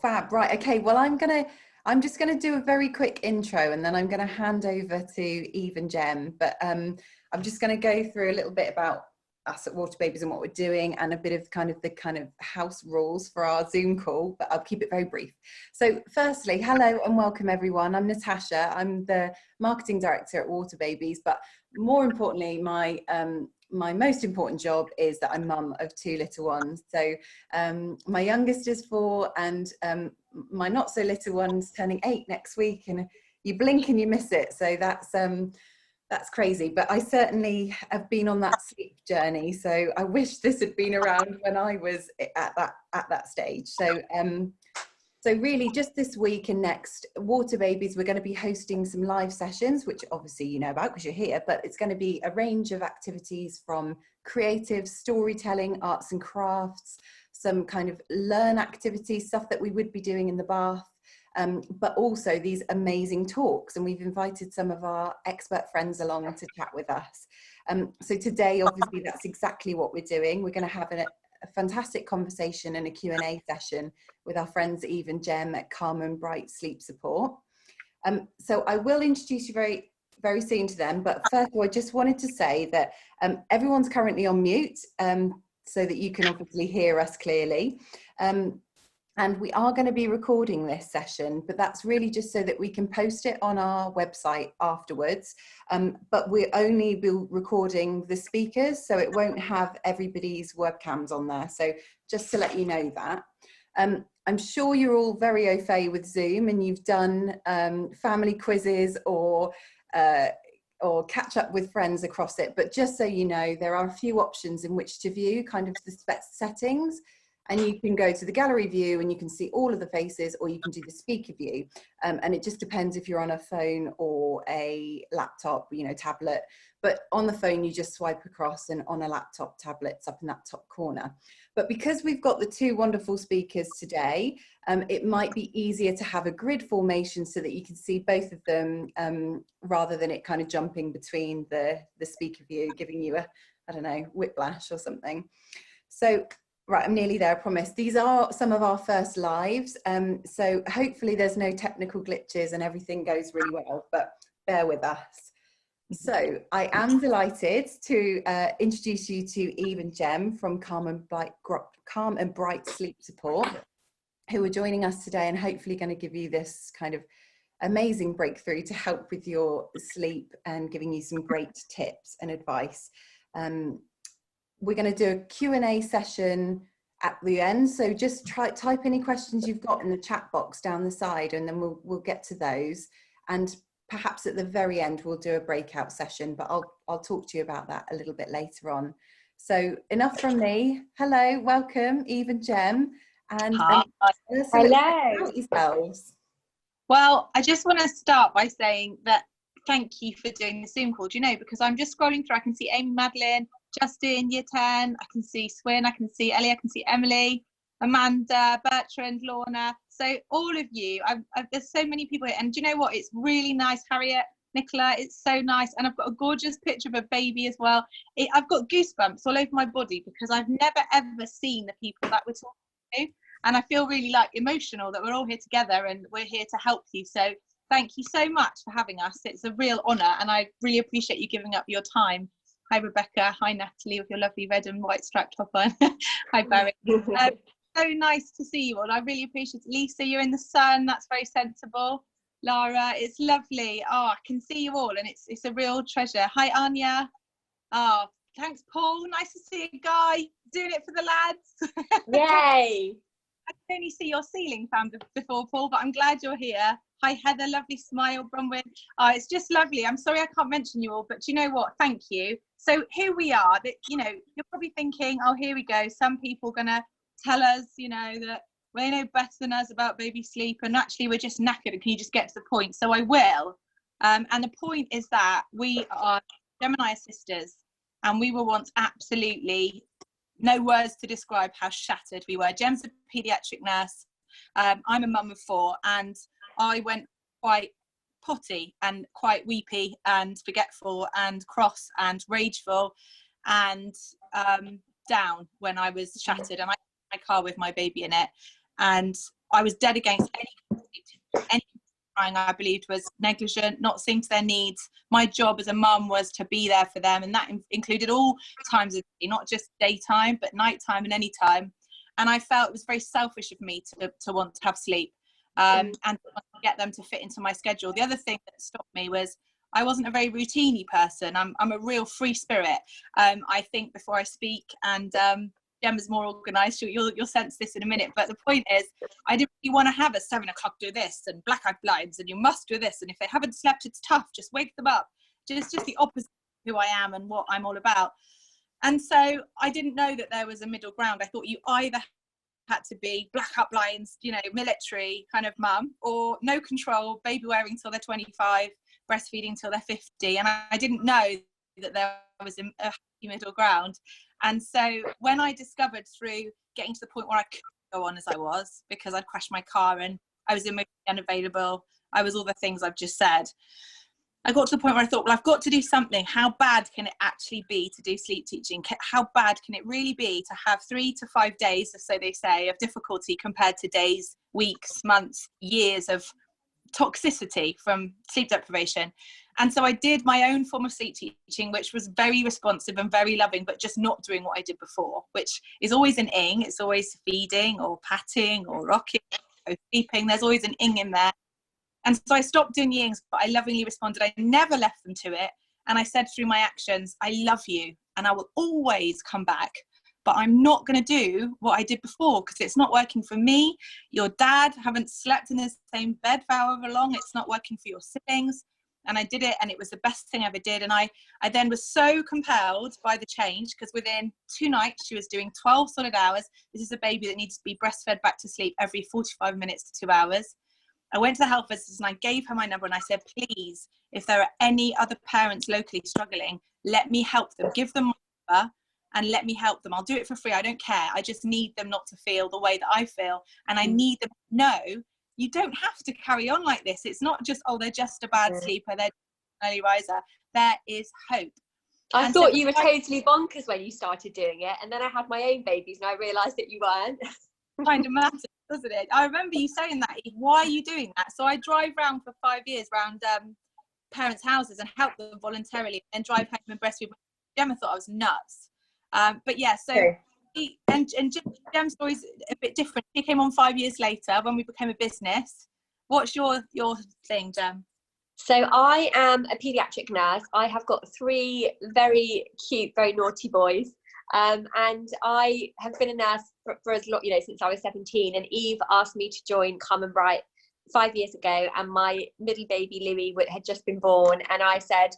Fab. Right. Okay. Well, I'm just gonna do a very quick intro, and then I'm gonna hand over to Eve and Jem. But I'm just gonna go through a little bit about us at Water Babies and what we're doing, and a bit of the kind of house rules for our Zoom call. But I'll keep it very brief. So, firstly, hello and welcome everyone. I'm Natasha. I'm the marketing director at Water Babies. But more importantly, my most important job is that I'm mum of two little ones. So my youngest is 4, and my not so little one's turning 8 next week, and you blink and you miss it. So that's crazy. But I certainly have been on that sleep journey. So I wish this had been around when I was at that stage. So really, just this week and next, Water Babies, we're going to be hosting some live sessions, which obviously you know about because you're here, but it's going to be a range of activities from creative storytelling, arts and crafts, some kind of learn activities, stuff that we would be doing in the bath, but also these amazing talks. And we've invited some of our expert friends along to chat with us. So today, obviously, that's exactly what we're doing. We're going to have a fantastic conversation and a Q&A session with our friends Eve and Jem at Calm and Bright Sleep Support. So I will introduce you very, very soon to them, but first of all, I just wanted to say that everyone's currently on mute, so that you can obviously hear us clearly. And we are going to be recording this session, but that's really just so that we can post it on our website afterwards. But we'll only be recording the speakers, so it won't have everybody's webcams on there. So just to let you know that. I'm sure you're all very au fait with Zoom, and you've done family quizzes or catch up with friends across it. But just so you know, there are a few options in which to view kind of the settings. And you can go to the gallery view and you can see all of the faces, or you can do the speaker view. And it just depends if you're on a phone or a laptop, tablet. But on the phone, you just swipe across, and on a laptop, tablet's up in that top corner. But because we've got the two wonderful speakers today, it might be easier to have a grid formation so that you can see both of them, rather than it kind of jumping between the speaker view, giving you I don't know, whiplash or something. So, right, I'm nearly there, I promise. These are some of our first lives, so hopefully there's no technical glitches and everything goes really well, but bear with us. So I am delighted to introduce you to Eve and Jem from Calm and Bright Sleep Support, who are joining us today and hopefully going to give you this kind of amazing breakthrough to help with your sleep and giving you some great tips and advice. We're going to do a Q&A session at the end, so just type any questions you've got in the chat box down the side, and then we'll get to those. And perhaps at the very end we'll do a breakout session, but I'll talk to you about that a little bit later on. So enough from me. Hello, welcome Eve and Jem, and hello. About yourselves. Well, I just want to start by saying that thank you for doing the Zoom call. Do you know, because I'm just scrolling through, I can see Amy, Madeline, Justin, Year 10, I can see Swin, I can see Ellie, I can see Emily, Amanda, Bertrand, Lorna. So all of you, there's so many people here. And do you know what? It's really nice, Harriet, Nicola, it's so nice. And I've got a gorgeous picture of a baby as well. I've got goosebumps all over my body because I've never ever seen the people that we're talking to. And I feel really emotional that we're all here together and we're here to help you. So thank you so much for having us. It's a real honour, and I really appreciate you giving up your time. Hi, Rebecca. Hi, Natalie, with your lovely red and white striped top on. Hi, Barry. So nice to see you all. I really appreciate it. Lisa, you're in the sun. That's very sensible. Lara, it's lovely. Oh, I can see you all, and it's a real treasure. Hi, Anya. Oh, thanks, Paul. Nice to see you, Guy. Doing it for the lads. Yay. I can only see your ceiling fan before, Paul, but I'm glad you're here. Hi, Heather. Lovely smile, Bronwyn. Oh, it's just lovely. I'm sorry I can't mention you all, but do you know what? Thank you. So here we are. That, you're probably thinking, oh, here we go. Some people are going to tell us, that they know better than us about baby sleep, and actually we're just knackered. And can you just get to the point? So I will. And the point is that we are Gemini sisters, and we were once absolutely no words to describe how shattered we were. Jem's a paediatric nurse. I'm a mum of 4, and I went quite potty and quite weepy and forgetful and cross and rageful and down when I was shattered, and I had my car with my baby in it. And I was dead against any crying. I believed was negligent, not seeing to their needs. My job as a mum was to be there for them, and that included all times of day, not just daytime, but nighttime and any time. And I felt it was very selfish of me to want to have sleep, and to get them to fit into my schedule. The other thing that stopped me was I wasn't a very routine-y person. I'm a real free spirit. I think before I speak, and Gemma's more organised. You'll sense this in a minute. But the point is, I didn't really want to have a 7 o'clock do this and black-eyed blinds and you must do this. And if they haven't slept, it's tough. Just wake them up. Just the opposite of who I am and what I'm all about. And so I didn't know that there was a middle ground. I thought you either had to be black-out blinds, military kind of mum, or no control, baby wearing till they're 25, breastfeeding till they're 50. And I didn't know that there was a happy middle ground. And so when I discovered through getting to the point where I couldn't go on as I was, because I'd crashed my car and I was emotionally unavailable, I was all the things I've just said, I got to the point where I thought, well, I've got to do something. How bad can it actually be to do sleep teaching? How bad can it really be to have 3 to 5 days, so they say, of difficulty compared to days, weeks, months, years of toxicity from sleep deprivation? And so I did my own form of sleep teaching, which was very responsive and very loving, but just not doing what I did before, which is always an ing. It's always feeding or patting or rocking or sleeping. There's always an ing in there. And so I stopped doing the ings, but I lovingly responded. I never left them to it. And I said through my actions, I love you and I will always come back, but I'm not going to do what I did before because it's not working for me. Your dad haven't slept in the same bed for however long. It's not working for your siblings. And I did it, and it was the best thing I ever did. And I then was so compelled by the change, because within 2 nights she was doing 12 solid hours. This is a baby that needs to be breastfed back to sleep every 45 minutes to 2 hours. I went to the health visitors and I gave her my number and I said, please, if there are any other parents locally struggling, let me help them. Give them my number and let me help them. I'll do it for free. I don't care. I just need them not to feel the way that I feel. And I need them to know you don't have to carry on like this. It's not just, oh, they're just a bad sleeper, they're an early riser. There is hope. I thought you were totally bonkers when you started doing it. And then I had my own babies and I realised that you weren't. Kind of matters, doesn't it? I remember you saying that. Why are you doing that? So I drive around for 5 years around parents' houses and help them voluntarily, and drive home and breastfeed. Gemma thought I was nuts. But yeah, so and Gem's story's a bit different. She came on 5 years later when we became a business. What's your thing, Gem? So I am a paediatric nurse. I have got 3 very cute, very naughty boys. And I have been a nurse for as long, since I was 17. And Eve asked me to join Calm and Bright 5 years ago. And my middle baby, Louis, had just been born. And I said,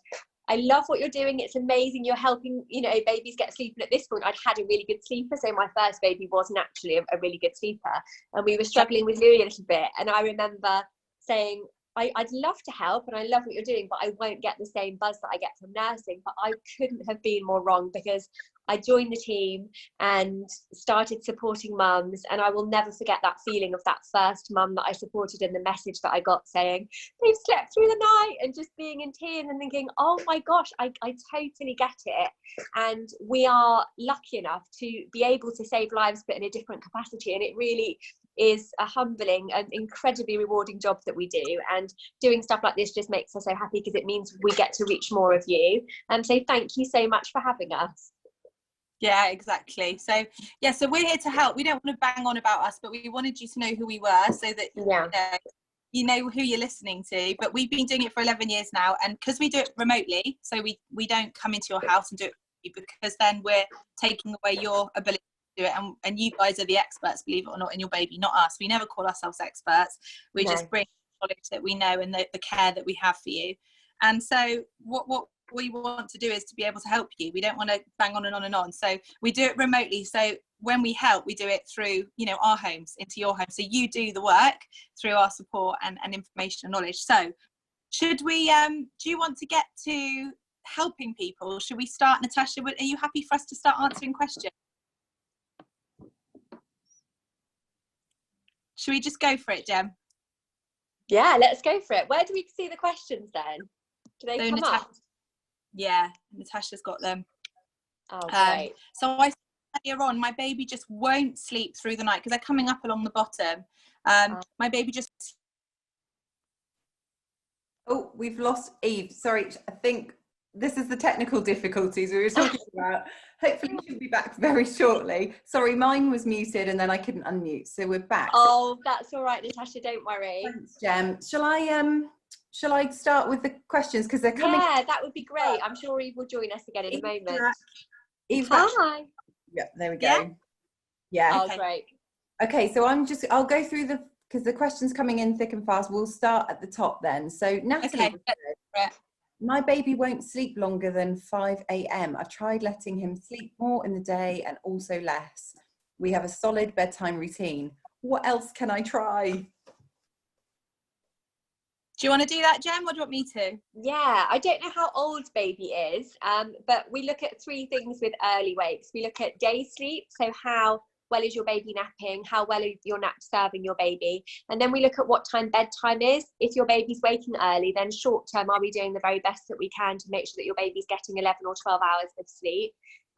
I love what you're doing. It's amazing. You're helping, babies get sleep. And at this point, I'd had a really good sleeper. So my first baby wasn't actually a really good sleeper. And we were struggling with Louis a little bit. And I remember saying, I'd love to help and I love what you're doing, but I won't get the same buzz that I get from nursing. But I couldn't have been more wrong, because I joined the team and started supporting mums, and I will never forget that feeling of that first mum that I supported and the message that I got saying they've slept through the night, and just being in tears and thinking, oh my gosh, I totally get it. And we are lucky enough to be able to save lives, but in a different capacity. And it really is a humbling and incredibly rewarding job that we do, and doing stuff like this just makes us so happy because it means we get to reach more of you. And so thank you so much for having us. Yeah, exactly. So we're here to help. We don't want to bang on about us, but we wanted you to know who we were, so that you know who you're listening to. But we've been doing it for 11 years now, and because we do it remotely, so we don't come into your house and do it for you, because then we're taking away your ability to do it, and you guys are the experts, believe it or not, in your baby, not us. We never call ourselves experts. We just bring the knowledge that we know and the care that we have for you. And so what we want to do is to be able to help you. We don't want to bang on and on and on. So we do it remotely. So when we help, we do it through, our homes into your home. So you do the work through our support and information and knowledge. So should we, do you want to get to helping people? Should we start, Natasha? Are you happy for us to start answering questions? Should we just go for it, Gem? Yeah, let's go for it. Where do we see the questions then? Do they come up? Yeah, Natasha's got them. Oh, great. So I said earlier on, my baby just won't sleep through the night because they're coming up along the bottom. My baby just... Oh, we've lost Eve. Sorry, I think this is the technical difficulties we were talking about. Hopefully she'll be back very shortly. Sorry, mine was muted and then I couldn't unmute, so we're back. Oh, that's all right, Natasha, don't worry. Thanks, Jem. Shall I start with the questions because they're coming? Yeah, that would be great. I'm sure Eve will join us again in a moment. Eve's back. Hi. Yeah, there we go. Yeah. Oh, great. Okay, so I'll go through because the questions coming in thick and fast. We'll start at the top then. So Natalie, my baby won't sleep longer than 5 a.m. I've tried letting him sleep more in the day and also less. We have a solid bedtime routine. What else can I try? Do you want to do that, Jem, or do you want me to? Yeah, I don't know how old baby is, but we look at 3 things with early wakes. We look at day sleep, so how well is your baby napping, how well is your nap serving your baby, and then we look at what time bedtime is. If your baby's waking early, then short term, are we doing the very best that we can to make sure that your baby's getting 11 or 12 hours of sleep?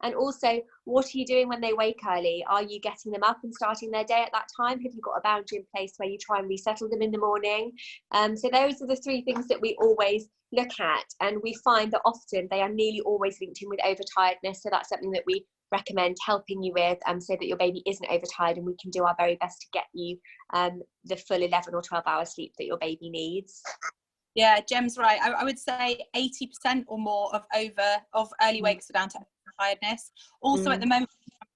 And also, what are you doing when they wake early? Are you getting them up and starting their day at that time? Have you got a boundary in place where you try and resettle them in the morning? So those are the 3 things that we always look at, and we find that often they are nearly always linked in with overtiredness. So that's something that we recommend helping you with, so that your baby isn't overtired, and we can do our very best to get you the full 11 or 12 hours sleep that your baby needs. Yeah, Jem's right. I would say 80% or more of early wakes are down to tiredness. Also, at the moment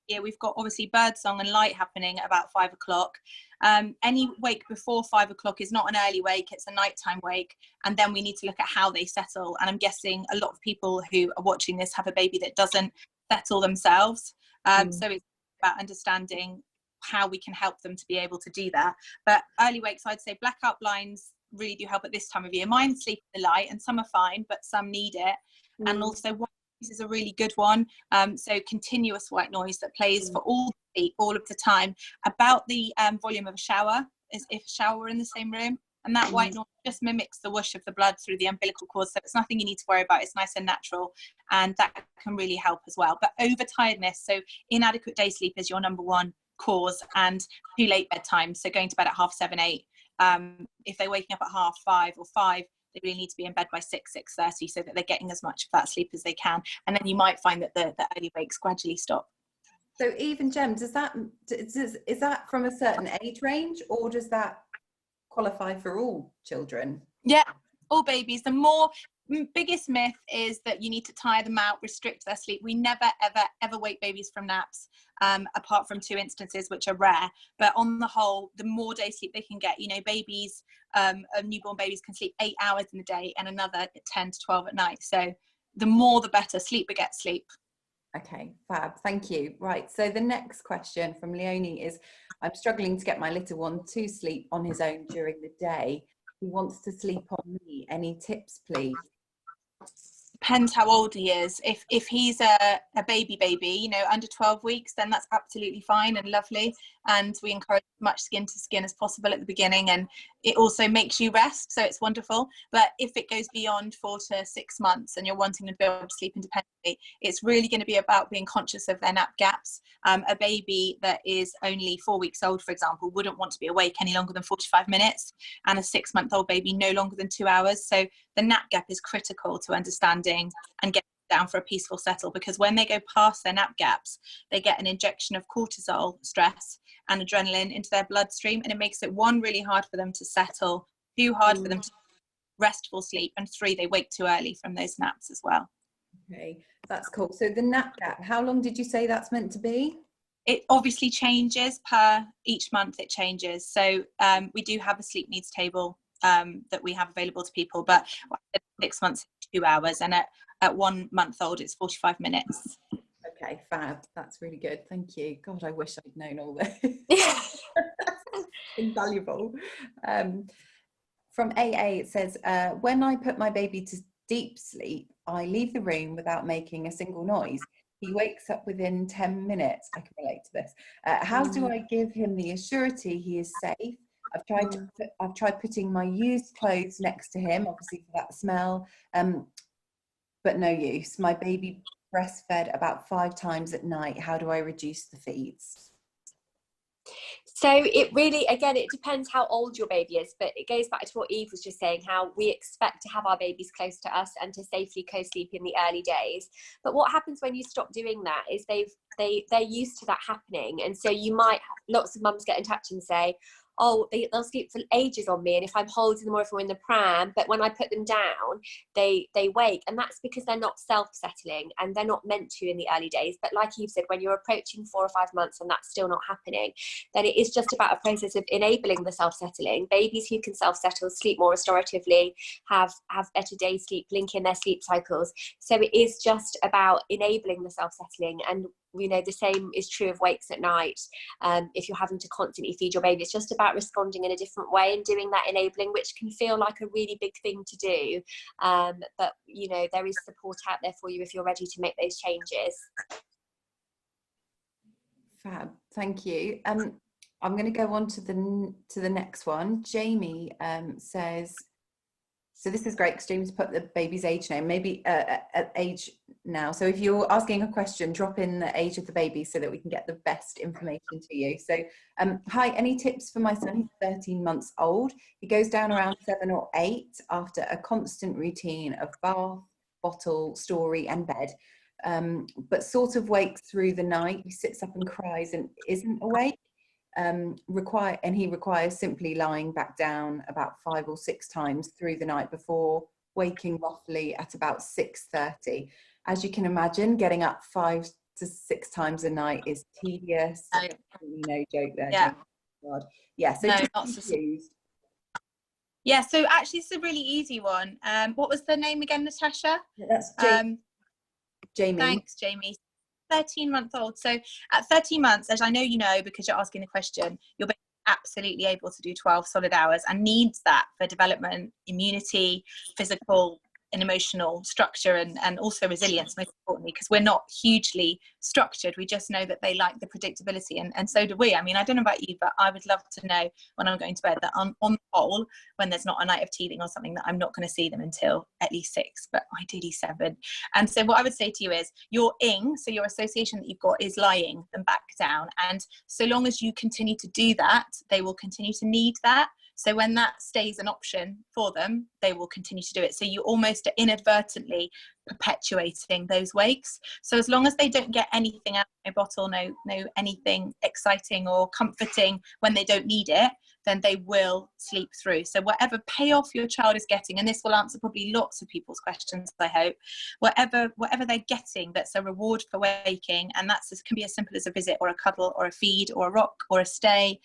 here, we've got obviously birdsong and light happening at about 5 o'clock. Any wake before 5 o'clock is not an early wake, it's a nighttime wake, and then we need to look at how they settle. And I'm guessing a lot of people who are watching this have a baby that doesn't settle themselves, so it's about understanding how we can help them to be able to do that. But early wakes, I'd say blackout blinds really do help at this time of year. Mine sleep in the light, and some are fine, but some need it. And also white noise is a really good one. So continuous white noise that plays for all of the time, about the volume of a shower, as if a shower were in the same room. And that white noise just mimics the whoosh of the blood through the umbilical cord. So it's nothing you need to worry about. It's nice and natural. And that can really help as well. But overtiredness, so inadequate day sleep is your number 1 cause, and too late bedtime. So going to bed at 7:30, 8. If they're waking up at 5:30 or 5, they really need to be in bed by 6:30 so that they're getting as much of that sleep as they can. And then you might find that the early wakes gradually stop. So Eve and Jem, is that from a certain age range, or does that qualify for all children? Yeah, all babies. Biggest myth is that you need to tire them out, restrict their sleep. We never ever wake babies from naps, apart from 2 instances which are rare. But on the whole, the more day sleep they can get, babies, newborn babies can sleep 8 hours in the day and another 10 to 12 at night. So the more the better. Sleep begets sleep. Okay, fab, thank you. Right, so the next question from Leonie is, I'm struggling to get my little one to sleep on his own during the day. He wants to sleep on me. Any tips, please? Depends how old he is. If he's a baby, under 12 weeks, then that's absolutely fine and lovely. And we encourage as much skin to skin as possible at the beginning. And it also makes you rest, so it's wonderful. But if it goes beyond 4 to 6 months and you're wanting to be able to sleep independently, it's really going to be about being conscious of their nap gaps. A baby that is only 4 weeks old, for example, wouldn't want to be awake any longer than 45 minutes, and a 6-month-old baby no longer than 2 hours. So the nap gap is critical to understanding and getting down for a peaceful settle, because when they go past their nap gaps, they get an injection of cortisol, stress, and adrenaline into their bloodstream, and it makes it, 1, really hard for them to settle, 2, hard for them to restful sleep, and 3, they wake too early from those naps as well. Okay, that's cool. So the nap gap, how long did you say that's meant to be? It obviously changes each month. It changes. So we do have a sleep needs table that we have available to people, but 6 months, 2 hours, and at 1 month old, it's 45 minutes. Okay, fab. That's really good. Thank you. God, I wish I'd known all this. Invaluable. From AA, it says, when I put my baby to deep sleep, I leave the room without making a single noise. He wakes up within 10 minutes. I can relate to this. How do I give him the assurity he is safe? I've tried putting my used clothes next to him, obviously for that smell, but no use. My baby breastfed about 5 times at night. How do I reduce the feeds? So it really, again, it depends how old your baby is, but it goes back to what Eve was just saying, how we expect to have our babies close to us and to safely co-sleep in the early days. But what happens when you stop doing that is they're used to that happening. And so you might, lots of mums get in touch and say, oh, they'll sleep for ages on me, and if I'm holding them or if I'm in the pram, but when I put them down, they wake. And that's because they're not self-settling, and they're not meant to in the early days. But like you've said, when you're approaching 4 or 5 months and that's still not happening, then it is just about a process of enabling the self-settling. Babies who can self-settle sleep more restoratively, have better day sleep, link in their sleep cycles. So it is just about enabling the self-settling. And you know, the same is true of wakes at night. If you're having to constantly feed your baby, it's just about responding in a different way and doing that enabling, which can feel like a really big thing to do. But you know, there is support out there for you if you're ready to make those changes. Fab, thank you. I'm going to go on to the next one. Jamie says, so this is great because Jamie's put the baby's age name, maybe at age now. So if you're asking a question, drop in the age of the baby so that we can get the best information to you. So hi, any tips for my son? He's 13 months old. He goes down around 7 or 8 after a constant routine of bath, bottle, story and bed. But sort of wakes through the night. He sits up and cries and isn't awake. He requires simply lying back down about 5 or 6 times through the night before waking roughly at about 6:30. As you can imagine, getting up 5 to 6 times a night is tedious. No joke there. Yeah. God. Yeah. So no, just not so confused. Yeah, so actually it's a really easy one. What was the name again, Natasha? That's Jamie. Thanks, Jamie. 13-month-old. So at 13 months, as I know you know because you're asking the question, you're absolutely able to do 12 solid hours and needs that for development, immunity, physical and emotional structure, and also resilience, most importantly, because we're not hugely structured. We just know that they like the predictability, and so do we. I mean, I don't know about you, but I would love to know when I'm going to bed that on the whole, when there's not a night of teething or something, that I'm not going to see them until at least 6, but ideally 7. And so what I would say to you is your so your association that you've got is lying them back down, and so long as you continue to do that, they will continue to need that. So when that stays an option for them, they will continue to do it. So you almost are inadvertently perpetuating those wakes. So as long as they don't get anything out of my bottle, no anything exciting or comforting when they don't need it, then they will sleep through. So whatever payoff your child is getting, and this will answer probably lots of people's questions, I hope, whatever they're getting that's a reward for waking, and that can be as simple as a visit or a cuddle or a feed or a rock or a stay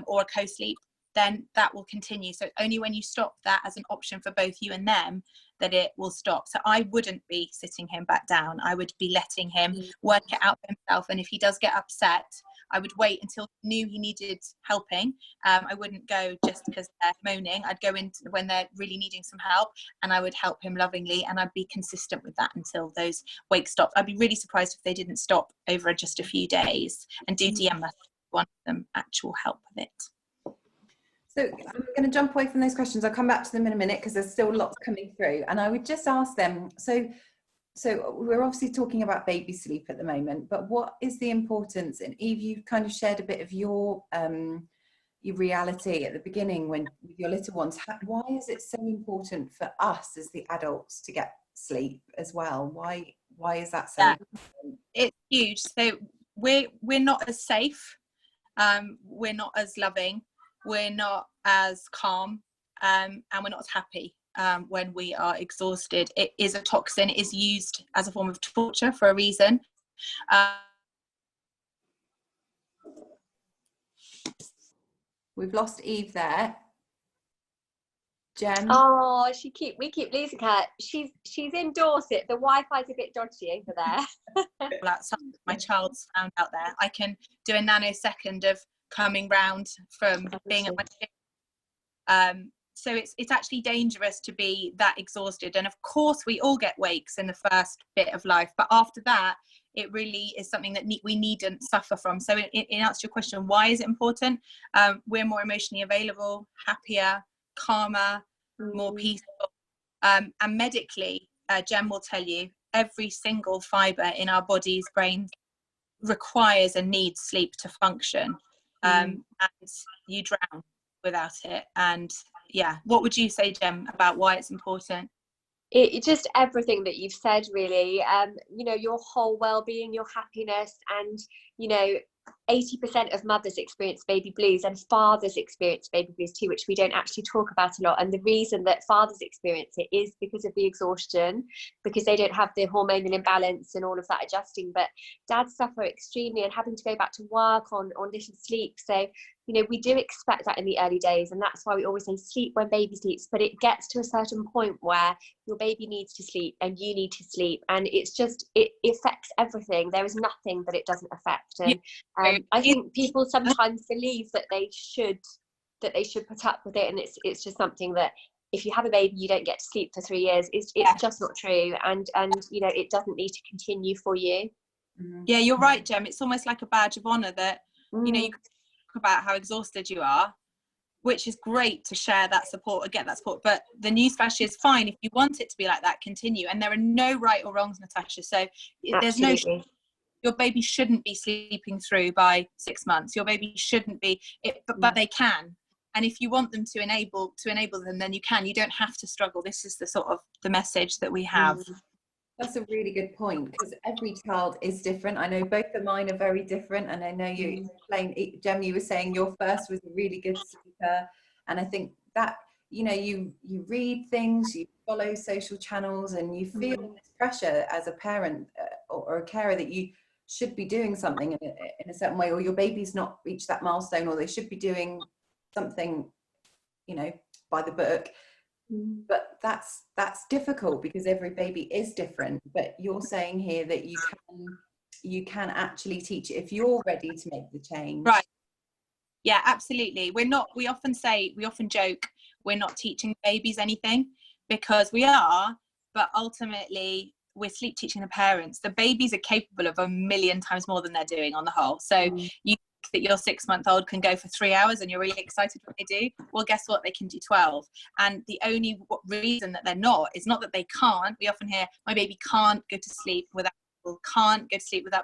or a co-sleep, then that will continue. So only when you stop that as an option for both you and them that it will stop. So I wouldn't be sitting him back down. I would be letting him work it out for himself. And if he does get upset, I would wait until he knew he needed helping. I wouldn't go just because they're moaning. I'd go in when they're really needing some help, and I would help him lovingly, and I'd be consistent with that until those wakes stopped. I'd be really surprised if they didn't stop over just a few days, and do DM us if you want them actual help with it. So I'm going to jump away from those questions. I'll come back to them in a minute because there's still lots coming through. And I would just ask them, so we're obviously talking about baby sleep at the moment, but what is the importance? And Eve, you kind of shared a bit of your reality at the beginning with your little ones. Why is it so important for us as the adults to get sleep as well? Why is that so important? It's huge. So we're not as safe. We're not as loving. We're not as calm, and we're not as happy when we are exhausted. It is a toxin. It is used as a form of torture for a reason. We've lost Eve there. Jen? Oh, we keep losing her. She's in Dorset. The Wi-Fi's a bit dodgy over there. My child's found out there. I can do a nanosecond of coming round from being at my gym. So it's actually dangerous to be that exhausted. And of course, we all get wakes in the first bit of life, but after that, it really is something that we needn't suffer from. So in answer to your question, why is it important? We're more emotionally available, happier, calmer, more peaceful. And medically, Jen will tell you, every single fibre in our bodies, brains, requires and needs sleep to function. and you drown without it. And yeah, what would you say, Jem, about why it's important? It just everything that you've said, really. You know, your whole well-being, your happiness, and you know, 80% of mothers experience baby blues, and fathers experience baby blues too, which we don't actually talk about a lot. And the reason that fathers experience it is because of the exhaustion, because they don't have the hormonal imbalance and all of that adjusting. But dads suffer extremely, and having to go back to work on little sleep. So you know, we do expect that in the early days, and that's why we always say sleep when baby sleeps. But it gets to a certain point where your baby needs to sleep and you need to sleep, and it's just, it affects everything. There is nothing that it doesn't affect. And I think people sometimes believe that they should put up with it, and it's just something that if you have a baby you don't get to sleep for 3 years. It's just not true, and you know, it doesn't need to continue for you. Yeah, you're right, Jem. It's almost like a badge of honor that you know, you about how exhausted you are, which is great to share that support or get that support, but the newsflash is fine. If you want it to be like that, continue, and there are no right or wrongs, Natasha. So there's no, your baby shouldn't be sleeping through by 6 months, your baby shouldn't be but they can, and if you want them to enable them, then you can. You don't have to struggle. This is the sort of the message that we have. That's a really good point, because every child is different. I know both of mine are very different, and I know you explained, Jem, you were saying your first was a really good sleeper, and I think that, you know, you read things, you follow social channels, and you feel this pressure as a parent or a carer that you should be doing something in a certain way, or your baby's not reached that milestone, or they should be doing something, you know, by the book. But that's difficult because every baby is different. But you're saying here that you can actually teach it if you're ready to make the change. Right. Yeah, absolutely. We often joke we're not teaching babies anything, because we are, but ultimately we're sleep teaching the parents. The babies are capable of 1,000,000 times more than they're doing on the whole. So you that your 6-month-old can go for 3 hours and you're really excited when they do, well, guess what, they can do 12. And the only reason that they're not is not that they can't. We often hear, my baby can't go to sleep without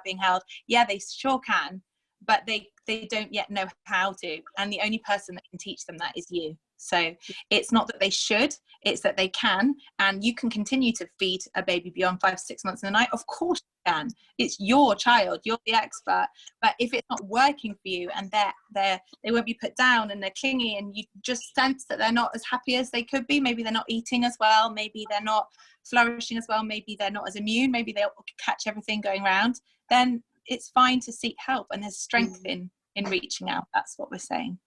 being held. Yeah, they sure can, but they don't yet know how to, and the only person that can teach them that is you. So it's not that they should, it's that they can, and you can continue to feed a baby beyond 5 to 6 months in the night. Of course you can. It's your child, you're the expert. But if it's not working for you, and they won't be put down and they're clingy, and you just sense that they're not as happy as they could be, maybe they're not eating as well, maybe they're not flourishing as well, maybe they're not as immune, maybe they'll catch everything going around, then it's fine to seek help, and there's strength in reaching out. That's what we're saying.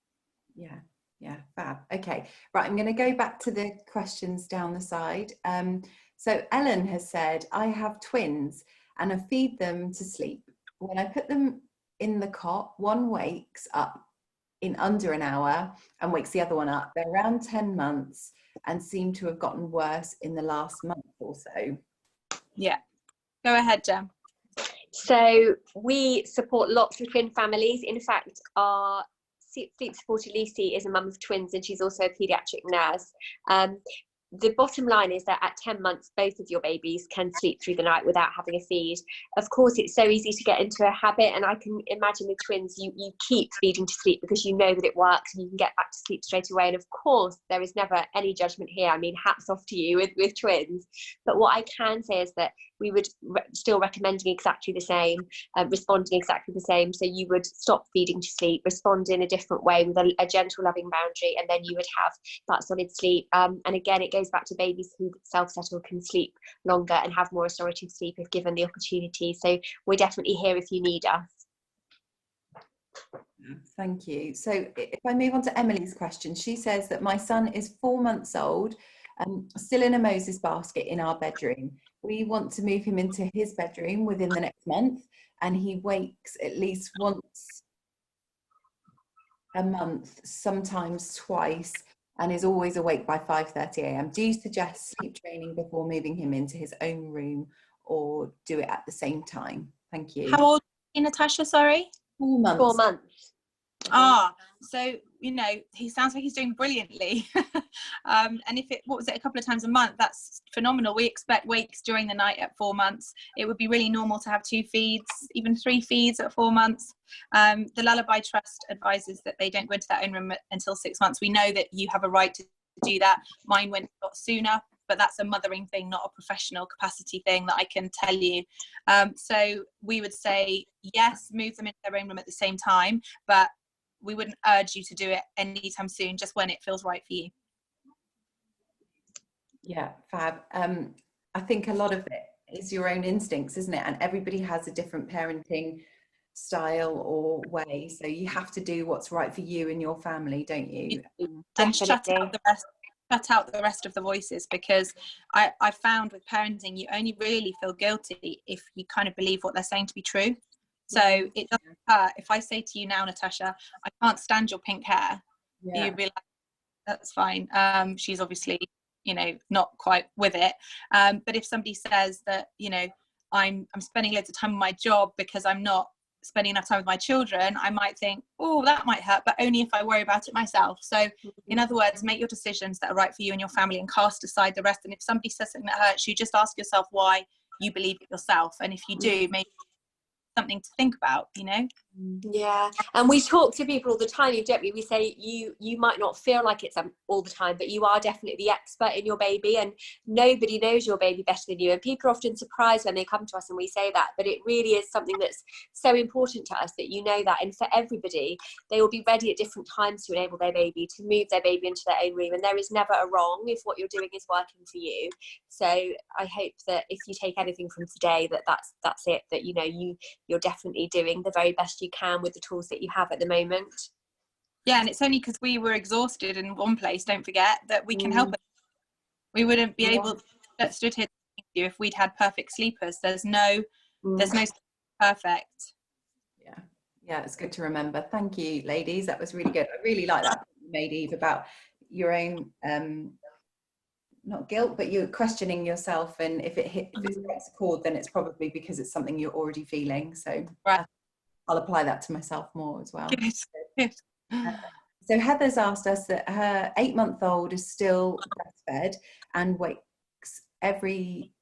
Yeah, fab. Okay, right, I'm going to go back to the questions down the side. So Ellen has said, I have twins and I feed them to sleep. When I put them in the cot, one wakes up in under an hour and wakes the other one up. They're around 10 months and seem to have gotten worse in the last month or so. Yeah, go ahead, Jem. So we support lots of twin families. In fact, our sleep supporter Lucy is a mum of twins, and she's also a paediatric nurse. The bottom line is that at 10 months, both of your babies can sleep through the night without having a feed. Of course, it's so easy to get into a habit, and I can imagine with twins, you keep feeding to sleep because you know that it works and you can get back to sleep straight away. And of course, there is never any judgment here. I mean, hats off to you with twins. But what I can say is that we would still recommending exactly the same, responding exactly the same. So you would stop feeding to sleep, respond in a different way with a gentle, loving boundary, and then you would have that solid sleep. And again, it goes back to babies who self-settle can sleep longer and have more restorative sleep if given the opportunity. So we're definitely here if you need us. Thank you. So if I move on to Emily's question, she says that my son is 4 months old, still in a Moses basket in our bedroom. We want to move him into his bedroom within the next month, and he wakes at least once a month, sometimes twice, and is always awake by 5:30 a.m. Do you suggest sleep training before moving him into his own room, or do it at the same time? Thank you. How old are you, Natasha? Sorry? 4 months. 4 months. So you know, he sounds like he's doing brilliantly. And if it, what was it, a couple of times a month, that's phenomenal. We expect wakes during the night at 4 months. It would be really normal to have 2 feeds, even 3 feeds at 4 months. The Lullaby Trust advises that they don't go into their own room until 6 months. We know that you have a right to do that. Mine went a lot sooner, but that's a mothering thing, not a professional capacity thing that I can tell you. So we would say, yes, move them into their own room at the same time, but we wouldn't urge you to do it anytime soon, just when it feels right for you. Yeah, fab. I think a lot of it is your own instincts, isn't it? And everybody has a different parenting style or way. So you have to do what's right for you and your family, don't you? And shut out the rest of the voices, because I found with parenting, you only really feel guilty if you kind of believe what they're saying to be true. So it doesn't hurt if I say to you now, Natasha, I can't stand your pink hair. Yeah. You'd be like, that's fine. She's obviously, you know, not quite with it. But if somebody says that, you know, I'm spending loads of time on my job because I'm not spending enough time with my children, I might think, oh, that might hurt, but only if I worry about it myself. So in other words, make your decisions that are right for you and your family and cast aside the rest. And if somebody says something that hurts you, just ask yourself why you believe it yourself. And if you do, maybe something to think about, you know. Yeah, and we talk to people all the time, don't we? We say you might not feel like it's all the time, but you are definitely the expert in your baby, and nobody knows your baby better than you. And people are often surprised when they come to us and we say that, but it really is something that's so important to us that you know that. And for everybody, they will be ready at different times to enable their baby, to move their baby into their own room, and there is never a wrong if what you're doing is working for you. So I hope that if you take anything from today, that's it, that you know you're definitely doing the very best you can with the tools that you have at the moment. Yeah, and it's only because we were exhausted in one place, don't forget, that we can help it. We wouldn't be able to stood here to you if we'd had perfect sleepers. There's no perfect. Yeah, it's good to remember. Thank you, ladies, that was really good. I really like that you made, Eve, about your own not guilt, but you're questioning yourself, and if it strikes a chord, then it's probably because it's something you're already feeling. So right. I'll apply that to myself more as well. Good. So Heather's asked us that her 8-month-old is still breastfed and wakes every,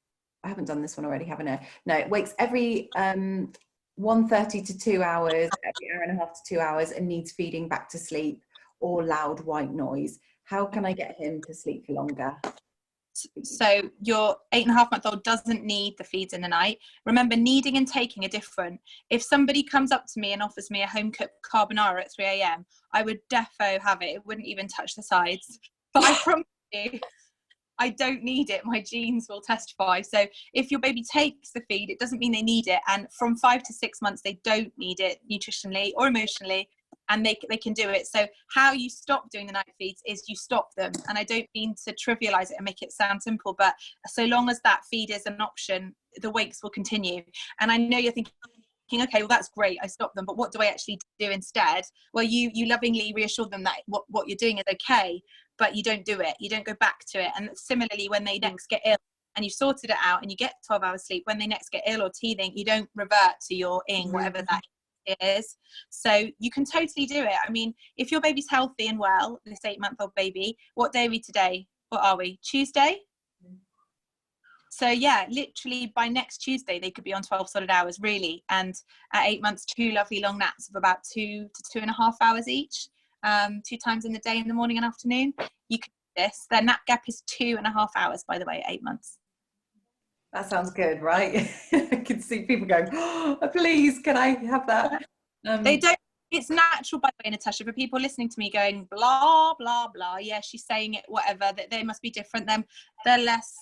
I haven't done this one already, haven't I? No, it wakes every 1:30 to 2 hours, every hour and a half to 2 hours, and needs feeding back to sleep or loud white noise. How can I get him to sleep for longer? So your 8.5-month-old doesn't need the feeds in the night. Remember, needing and taking are different. If somebody comes up to me and offers me a home-cooked carbonara at 3 a.m, I would defo have it. It wouldn't even touch the sides. But I promise you, I don't need it. My genes will testify. So if your baby takes the feed, it doesn't mean they need it. And from 5 to 6 months, they don't need it nutritionally or emotionally, and they can do it. So how you stop doing the night feeds is you stop them. And I don't mean to trivialize it and make it sound simple, but so long as that feed is an option, the wakes will continue. And I know you're thinking, okay, well, that's great, I stopped them, but what do I actually do instead? Well, you lovingly reassure them that what you're doing is okay, but you don't do it. You don't go back to it. And similarly, when they next get ill and you've sorted it out and you get 12 hours sleep, when they next get ill or teething, you don't revert to your ing, whatever that is. So you can totally do it. I mean, if your baby's healthy and well, this 8-month-old baby, what day are we today? What are we? Tuesday? So yeah, literally by next Tuesday, they could be on 12 solid hours, really. And at 8 months, 2 lovely long naps of about 2 to 2.5 hours each, 2 times in the day, in the morning and afternoon. You can do this. Their nap gap is 2.5 hours, by the way, at 8 months. That sounds good, right? I can see people going, oh, please, can I have that? They don't. It's natural, by the way, Natasha, for people listening to me going, blah, blah, blah. Yeah, she's saying it, whatever, that they must be different. They're less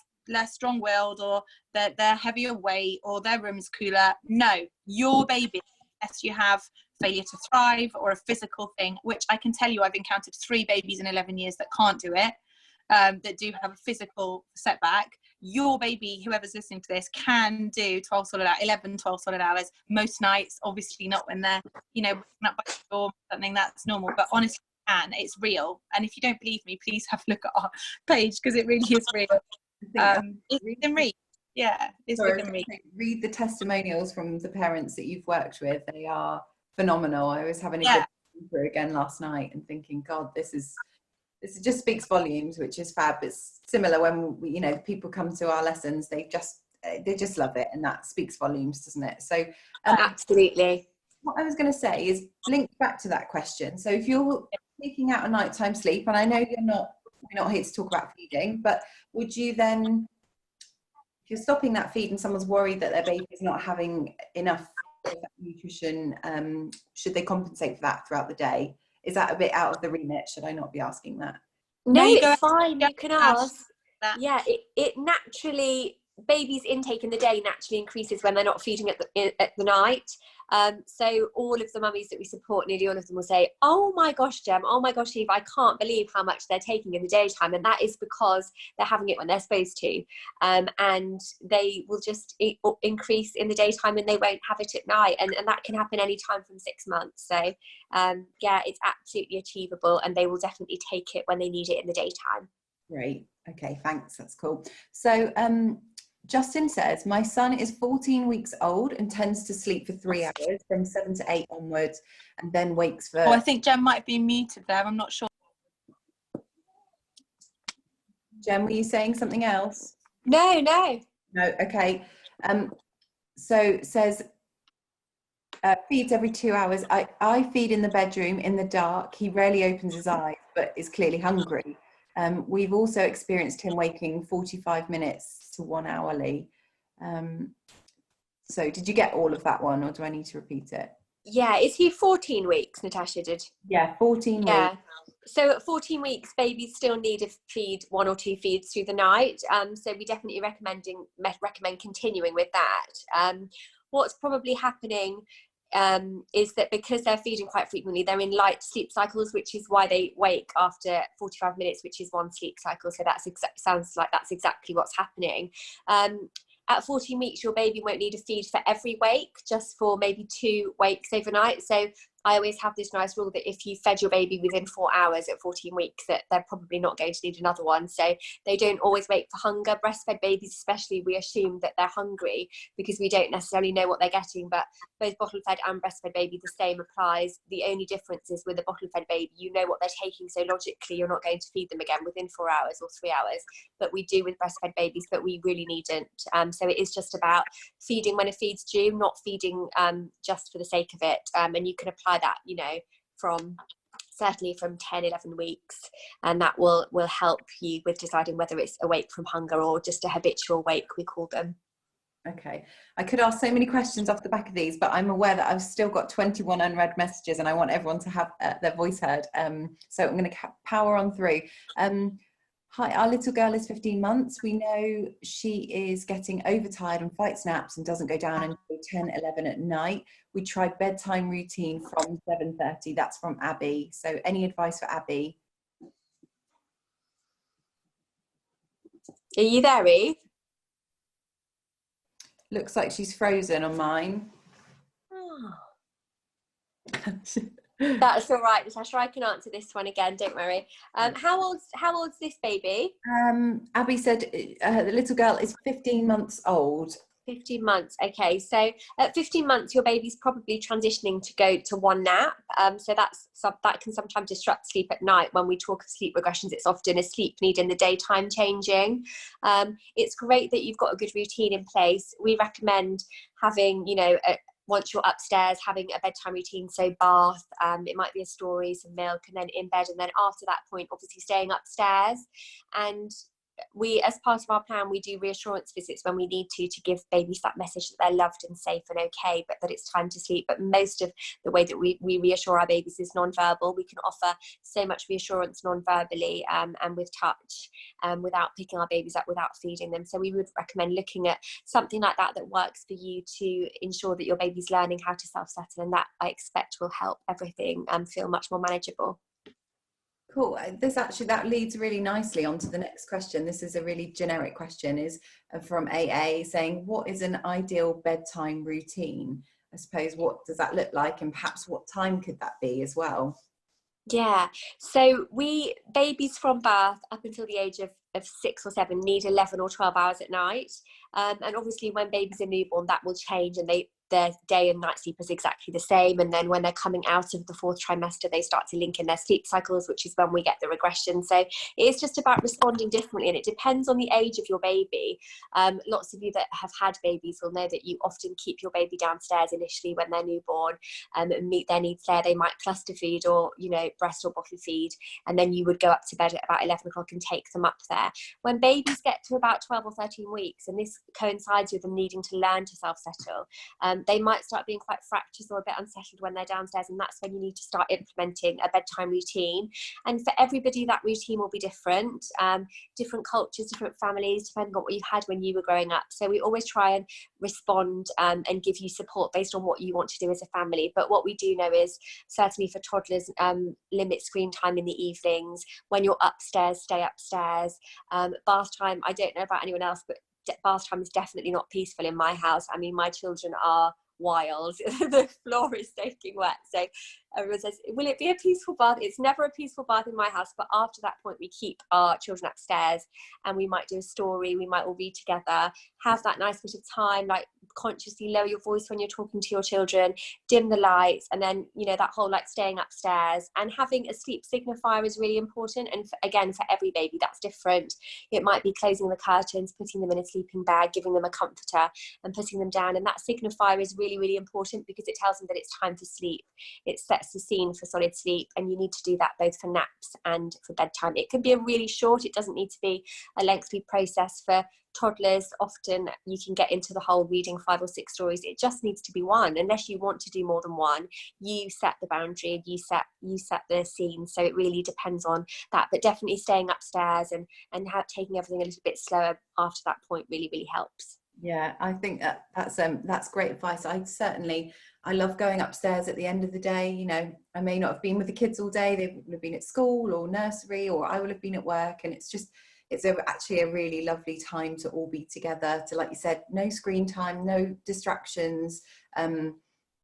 strong-willed, or they're heavier weight, or their room's cooler. No, your baby, unless you have failure to thrive or a physical thing, which I can tell you I've encountered 3 babies in 11 years that can't do it, that do have a physical setback. Your baby, whoever's listening to this, can do 12 solid hours most nights. Obviously not when they're, up by the storm or something, that's normal, but honestly can. It's real. And if you don't believe me, please have a look at our page, because it really is real. It's within reach. Yeah, it's within reach. Read the testimonials from the parents that you've worked with. They are phenomenal. I was having a good through again last night and thinking, God, this just speaks volumes, which is fab. It's similar when we, people come to our lessons, they just love it, and that speaks volumes, doesn't it? So absolutely. What I was going to say is linked back to that question. So if you're taking out a nighttime sleep, and I know we're not here to talk about feeding, but would you then, if you're stopping that feed and someone's worried that their baby is not having enough nutrition, should they compensate for that throughout the day? Is that a bit out of the remit? Should I not be asking that? No, you it's go fine. You can ask. that. Yeah, it naturally, baby's intake in the day naturally increases when they're not feeding at the night. So all of the mummies that we support, nearly all of them will say, oh my gosh, Jem, oh my gosh, Eve, I can't believe how much they're taking in the daytime. And that is because they're having it when they're supposed to. And they will just increase in the daytime and they won't have it at night. And that can happen anytime from 6 months. So yeah, it's absolutely achievable, and they will definitely take it when they need it in the daytime. Great. Okay, thanks. That's cool. So Justin says, my son is 14 weeks old and tends to sleep for 3 hours from 7 to 8 onwards, and then wakes for... Oh, I think Jem might be muted there. I'm not sure. Jem, were you saying something else? No. No, okay. So says, feeds every 2 hours. I feed in the bedroom in the dark. He rarely opens his eyes, but is clearly hungry. We've also experienced him waking 45 minutes to 1 hourly. So did you get all of that one, or do I need to repeat it? Yeah, is he 14 weeks, Natasha did? Yeah, 14 weeks. Yeah. So at 14 weeks, babies still need to feed 1 or 2 feeds through the night. So we definitely recommend continuing with that. What's probably happening is that because they're feeding quite frequently, they're in light sleep cycles, which is why they wake after 45 minutes, which is 1 sleep cycle. So sounds like that's exactly what's happening. At 14 weeks, your baby won't need a feed for every wake, just for maybe 2 wakes overnight. So I always have this nice rule that if you fed your baby within 4 hours at 14 weeks, that they're probably not going to need another one. So they don't always wake for hunger. Breastfed babies especially, we assume that they're hungry because we don't necessarily know what they're getting, but both bottle fed and breastfed baby, the same applies. The only difference is with a bottle fed baby, you know what they're taking, so logically you're not going to feed them again within 4 hours or 3 hours, but we do with breastfed babies, but we really needn't. So it is just about feeding when a feed's due, not feeding just for the sake of it. And you can apply that, certainly from 10, 11 weeks, and that will help you with deciding whether it's a wake from hunger or just a habitual wake, we call them. Okay, I could ask so many questions off the back of these, but I'm aware that I've still got 21 unread messages and I want everyone to have their voice heard. So I'm going to power on through. Hi, our little girl is 15 months. We know she is getting overtired and fights naps and doesn't go down until 10, 11 at night. We tried bedtime routine from 7:30. That's from Abby. So any advice for Abby? Are you there, Eve? Looks like she's frozen on mine. Oh. That's all right, Natasha. I can answer this one again. Don't worry. How old's this baby? Abby said the little girl is 15 months old. 15 months. Okay, so at 15 months, your baby's probably transitioning to go to 1 nap. So that can sometimes disrupt sleep at night. When we talk of sleep regressions, it's often a sleep need in the daytime changing. It's great that you've got a good routine in place. We recommend having, once you're upstairs, having a bedtime routine, so bath, it might be a story, some milk, and then in bed, and then after that point obviously staying upstairs. And we, as part of our plan, we do reassurance visits when we need to give babies that message that they're loved and safe and okay, but that it's time to sleep. But most of the way that we reassure our babies is non-verbal. We can offer so much reassurance non-verbally and with touch, without picking our babies up, without feeding them. So we would recommend looking at something like that works for you to ensure that your baby's learning how to self-settle, and that I expect will help everything feel much more manageable. Cool. That leads really nicely onto the next question. This is a really generic question, is from AA, saying, what is an ideal bedtime routine? I suppose, what does that look like, and perhaps what time could that be as well? Yeah, so babies from birth up until the age of 6 or 7 need 11 or 12 hours at night. And obviously when babies are newborn, that will change, and their day and night sleep is exactly the same, and then when they're coming out of the 4th trimester they start to link in their sleep cycles, which is when we get the regression. So it's just about responding differently, and it depends on the age of your baby. Lots of you that have had babies will know that you often keep your baby downstairs initially when they're newborn, and meet their needs there. They might cluster feed or, you know, breast or bottle feed, and then you would go up to bed at about 11 o'clock and take them up there. When babies get to about 12 or 13 weeks, and this coincides with them needing to learn to self-settle, they might start being quite fractious or a bit unsettled when they're downstairs, and that's when you need to start implementing a bedtime routine. And for everybody that routine will be different, different cultures, different families, depending on what you had when you were growing up. So we always try and respond and give you support based on what you want to do as a family. But what we do know is, certainly for toddlers, limit screen time in the evenings. When you're upstairs, stay upstairs. Bath time, I don't know about anyone else, but bath time is definitely not peaceful in my house. I mean, my children are wild. The floor is soaking wet, so everyone says, will it be a peaceful bath? It's never a peaceful bath in my house, but after that point we keep our children upstairs, and we might do a story, we might all read together, have that nice bit of time, like consciously lower your voice when you're talking to your children, dim the lights, and then, you know, that whole like staying upstairs. And having a sleep signifier is really important, and again, for every baby that's different. It might be closing the curtains, putting them in a sleeping bag, giving them a comforter and putting them down, and that signifier is really, really important because it tells them that it's time to sleep. It sets the scene for solid sleep, and you need to do that both for naps and for bedtime. It can be a really short, it doesn't need to be a lengthy process. For toddlers, often you can get into the whole reading 5 or 6 stories. It just needs to be one, unless you want to do more than one. You set the boundary, you set the scene. So it really depends on that, but definitely staying upstairs and taking everything a little bit slower after that point really, really helps. Yeah, I think that's great advice. I love going upstairs at the end of the day. You know, I may not have been with the kids all day, they would have been at school or nursery, or I will have been at work, and it's actually a really lovely time to all be together, to, like you said, no screen time, no distractions.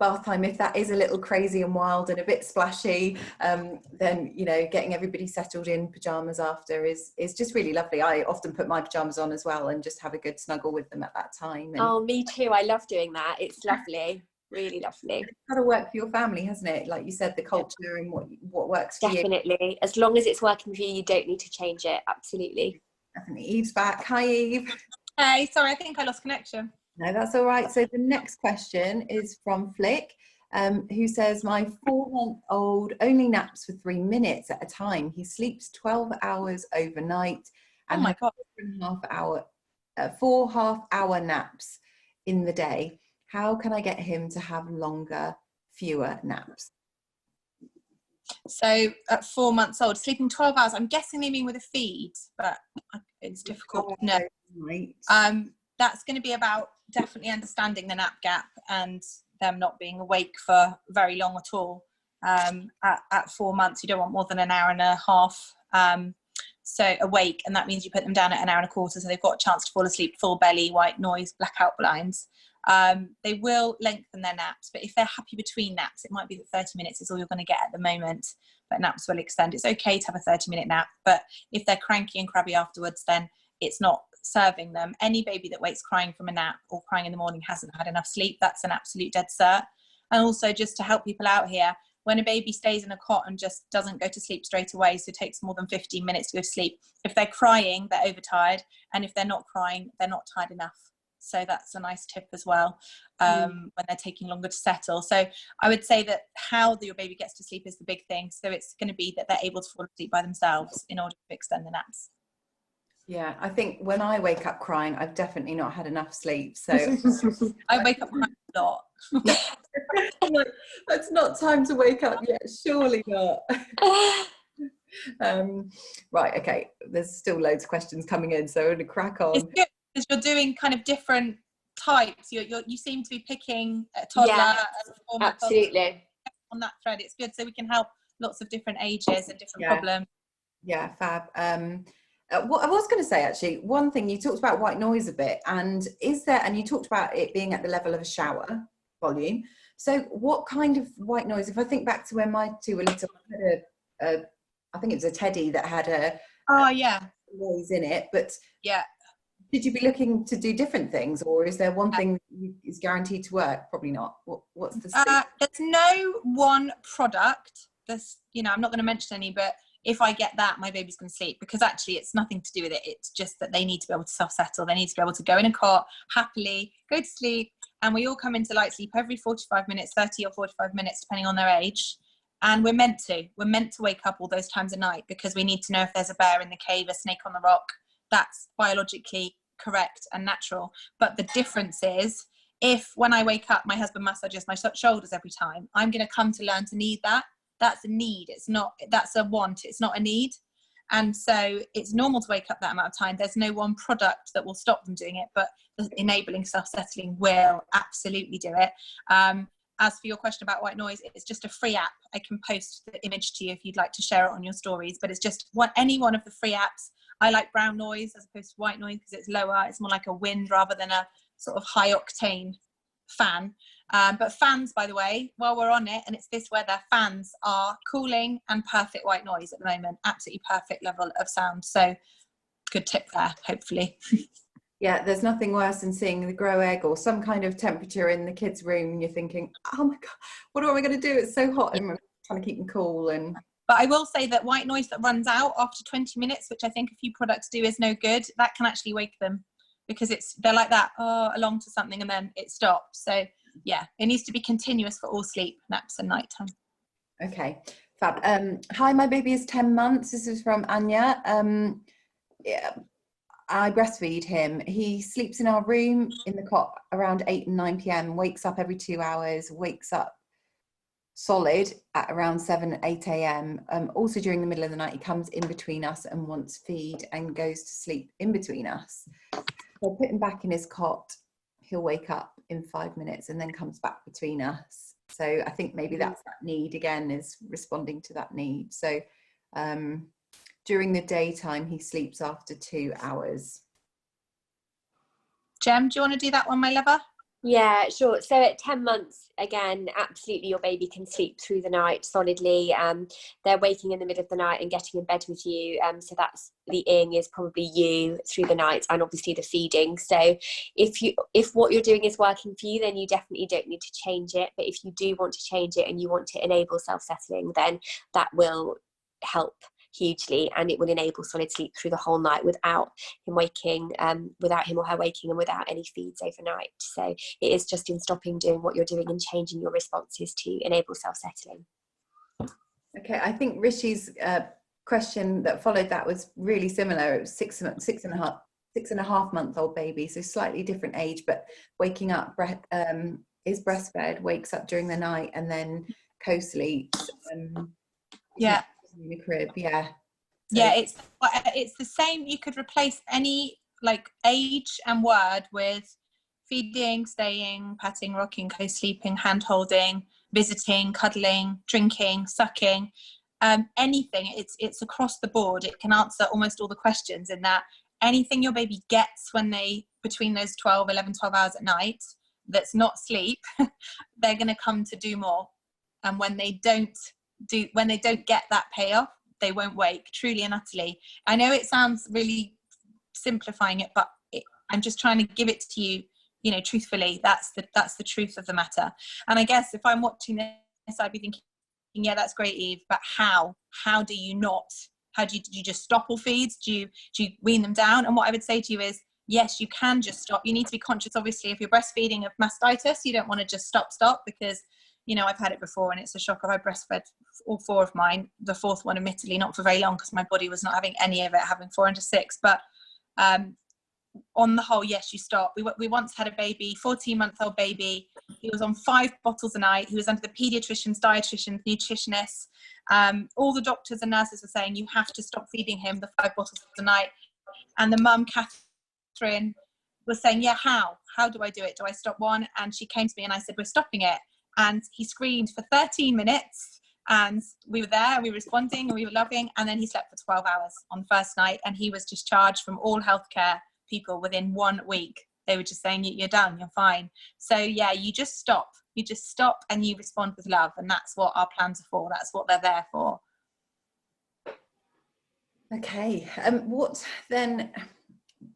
Bath time, if that is a little crazy and wild and a bit splashy, then, you know, getting everybody settled in pajamas after is just really lovely. I often put my pajamas on as well and just have a good snuggle with them at that time. And oh, me too. I love doing that. It's lovely. Really lovely. it's got to work for your family, hasn't it? Like you said, the culture and what works for you. Definitely. As long as it's working for you, you don't need to change it. Absolutely. Definitely. Eve's back. Hi, Eve. Hey, sorry, I think I lost connection. No, that's all right. So the next question is from Flick, who says, my 4-month-old only naps for 3 minutes at a time. He sleeps 12 hours overnight and oh my God. 4 half-hour naps in the day. How can I get him to have longer, fewer naps? So at 4 months old, sleeping 12 hours, I'm guessing they mean with a feed, but it's difficult to know. Right. That's going to be about definitely understanding the nap gap and them not being awake for very long at all. At 4 months, you don't want more than an hour and a half so awake, and that means you put them down at an hour and a quarter, so they've got a chance to fall asleep, full belly, white noise, blackout blinds. They will lengthen their naps, but if they're happy between naps, it might be that 30 minutes is all you're going to get at the moment, but naps will extend. It's okay to have a 30-minute nap, but if they're cranky and crabby afterwards, then it's not serving them. Any baby that wakes crying from a nap or crying in the morning hasn't had enough sleep. That's an absolute dead cert. And also, just to help people out here, when a baby stays in a cot and just doesn't go to sleep straight away, so it takes more than 15 minutes to go to sleep, if they're crying, they're overtired, and if they're not crying, they're not tired enough. So that's a nice tip as well, when they're taking longer to settle. So I would say that how your baby gets to sleep is the big thing. So it's going to be that they're able to fall asleep by themselves in order to extend the naps. Yeah, I think when I wake up crying, I've definitely not had enough sleep. So I wake up crying a lot. Like, that's not time to wake up yet, surely not. Right, okay, there's still loads of questions coming in, so I'm going to crack on. It's good because you're doing kind of different types. You seem to be picking a toddler. Yeah, absolutely. On that thread, it's good, so we can help lots of different ages and different problems. Yeah, fab. What I was going to say, actually, one thing, you talked about white noise a bit, and you talked about it being at the level of a shower volume. So what kind of white noise, if I think back to when my two were little, I had I think it was a teddy that had a noise in it, but Should you be looking to do different things, or is there one thing that is guaranteed to work? Probably not. What's the There's no one product. There's, I'm not going to mention any, but if I get that, my baby's going to sleep, because actually it's nothing to do with it. It's just that they need to be able to self-settle. They need to be able to go in a cot happily, go to sleep. And we all come into light sleep every 45 minutes, 30 or 45 minutes, depending on their age. And we're meant to wake up all those times a night, because we need to know if there's a bear in the cave, a snake on the rock. That's biologically correct and natural. But the difference is, if when I wake up, my husband massages my shoulders every time, I'm going to come to learn to need that. That's a need. That's a want. It's not a need. And so it's normal to wake up that amount of time. There's no one product that will stop them doing it, but the enabling self-settling will absolutely do it. As for your question about white noise, it's just a free app. I can post the image to you if you'd like to share it on your stories, but it's just any one of the free apps. I like brown noise as opposed to white noise because it's lower. It's more like a wind rather than a sort of high octane fan. But fans, by the way, while we're on it, and it's this weather, fans are cooling and perfect white noise at the moment. Absolutely perfect level of sound. So good tip there, hopefully. Yeah, there's nothing worse than seeing the grow egg or some kind of temperature in the kids' room, and you're thinking, oh my God, what am I going to do? It's so hot, and I'm trying to keep them cool. But I will say that white noise that runs out after 20 minutes, which I think a few products do, is no good. That can actually wake them, because they're like that, along to something, and then it stops. So yeah, it needs to be continuous for all sleep, naps and nighttime. Okay, fab. Hi, my baby is 10 months. This is from Anya. I breastfeed him. He sleeps in our room in the cot around 8 and 9 p.m, wakes up every 2 hours, wakes up solid at around 7, 8 a.m. Also during the middle of the night, he comes in between us and wants feed and goes to sleep in between us. So I put him back in his cot. He'll wake up in 5 minutes and then comes back between us. So I think maybe that's that need again, is responding to that need. So during the daytime, he sleeps after 2 hours. Jem, do you want to do that one, my lover? Yeah, sure. So at 10 months, again, absolutely your baby can sleep through the night solidly. They're waking in the middle of the night and getting in bed with you. So that's the ing is probably you through the night, and obviously the feeding. So if what you're doing is working for you, then you definitely don't need to change it. But if you do want to change it and you want to enable self-settling, then that will help hugely, and it will enable solid sleep through the whole night without him waking, without him or her waking, and without any feeds overnight. So it is just in stopping doing what you're doing and changing your responses to enable self-settling. Okay, I think Rishi's question that followed that was really similar. It was six and a half month old baby, so slightly different age, but waking up, is breastfed, wakes up during the night, and then co-sleeps. Yeah. In the crib, yeah. So. Yeah, it's the same. You could replace any like age and word with feeding, staying, patting, rocking, co-sleeping, hand holding, visiting, cuddling, drinking, sucking, anything. It's across the board. It can answer almost all the questions, in that anything your baby gets when they, between those 12 hours at night, that's not sleep, they're going to come to do more. And when they don't get that payoff, they won't wake, truly and utterly. I know it sounds really simplifying it, but I'm just trying to give it to you, truthfully. That's the truth of the matter. And I guess if I'm watching this, I'd be thinking, yeah, that's great, Eve, but how do you not? Do you just stop all feeds? Do you wean them down? And what I would say to you is, yes, you can just stop. You need to be conscious, obviously, if you're breastfeeding of mastitis, you don't want to just stop, because I've had it before and it's a shock. I've breastfed all 4 of mine, the 4th one admittedly not for very long because my body was not having any of it, having 4 and 6, but on the whole, yes, you stop. We once had a baby, 14-month-old baby. He was on 5 bottles a night. He was under the pediatricians, dietitians, nutritionists. All the doctors and nurses were saying, you have to stop feeding him the 5 bottles a night. And the mum, Catherine, was saying, yeah, how do I do it? Do I stop one? And she came to me and I said, we're stopping it. And he screamed for 13 minutes and we were there, we were responding and we were loving, and then he slept for 12 hours on the first night, and he was discharged from all healthcare people within 1 week. They were just saying, you're done, you're fine. So yeah, you just stop and you respond with love, and that's what our plans are for, that's what they're there for. Okay, what then,